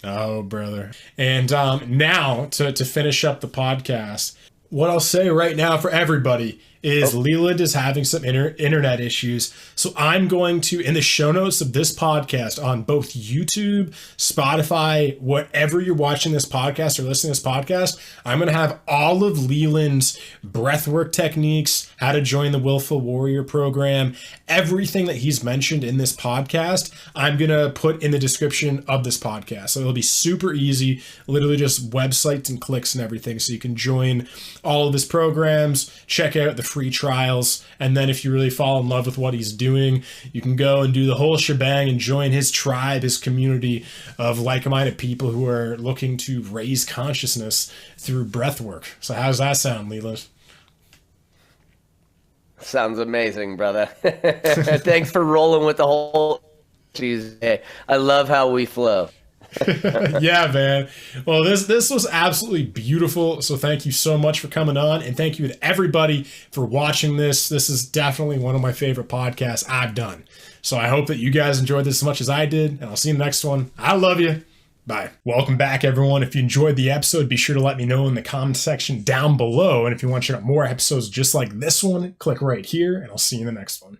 Speaker 1: Oh, brother. And now to finish up the podcast, what I'll say right now for everybody is Leland is having some internet issues. So I'm going to, in the show notes of this podcast on both YouTube, Spotify, whatever you're watching this podcast or listening to this podcast, I'm going to have all of Leland's breathwork techniques, how to join the Willful Warrior program, everything that he's mentioned in this podcast, I'm going to put in the description of this podcast. So it'll be super easy, literally just websites and clicks and everything. So you can join all of his programs, check out the free trials, and then if you really fall in love with what he's doing, you can go and do the whole shebang and join his tribe, his community of like-minded people who are looking to raise consciousness through breath work. So how does that sound, Leland?
Speaker 2: Sounds amazing, brother. Thanks for rolling with the whole Tuesday. I love how we flow.
Speaker 1: Yeah, man. Well, this was absolutely beautiful. So thank you so much for coming on, and thank you to everybody for watching this. This is definitely one of my favorite podcasts I've done. So I hope that you guys enjoyed this as much as I did, and I'll see you in the next one. I love you. Bye. Welcome back, everyone. If you enjoyed the episode, be sure to let me know in the comment section down below. And if you want to check out more episodes just like this one, click right here, and I'll see you in the next one.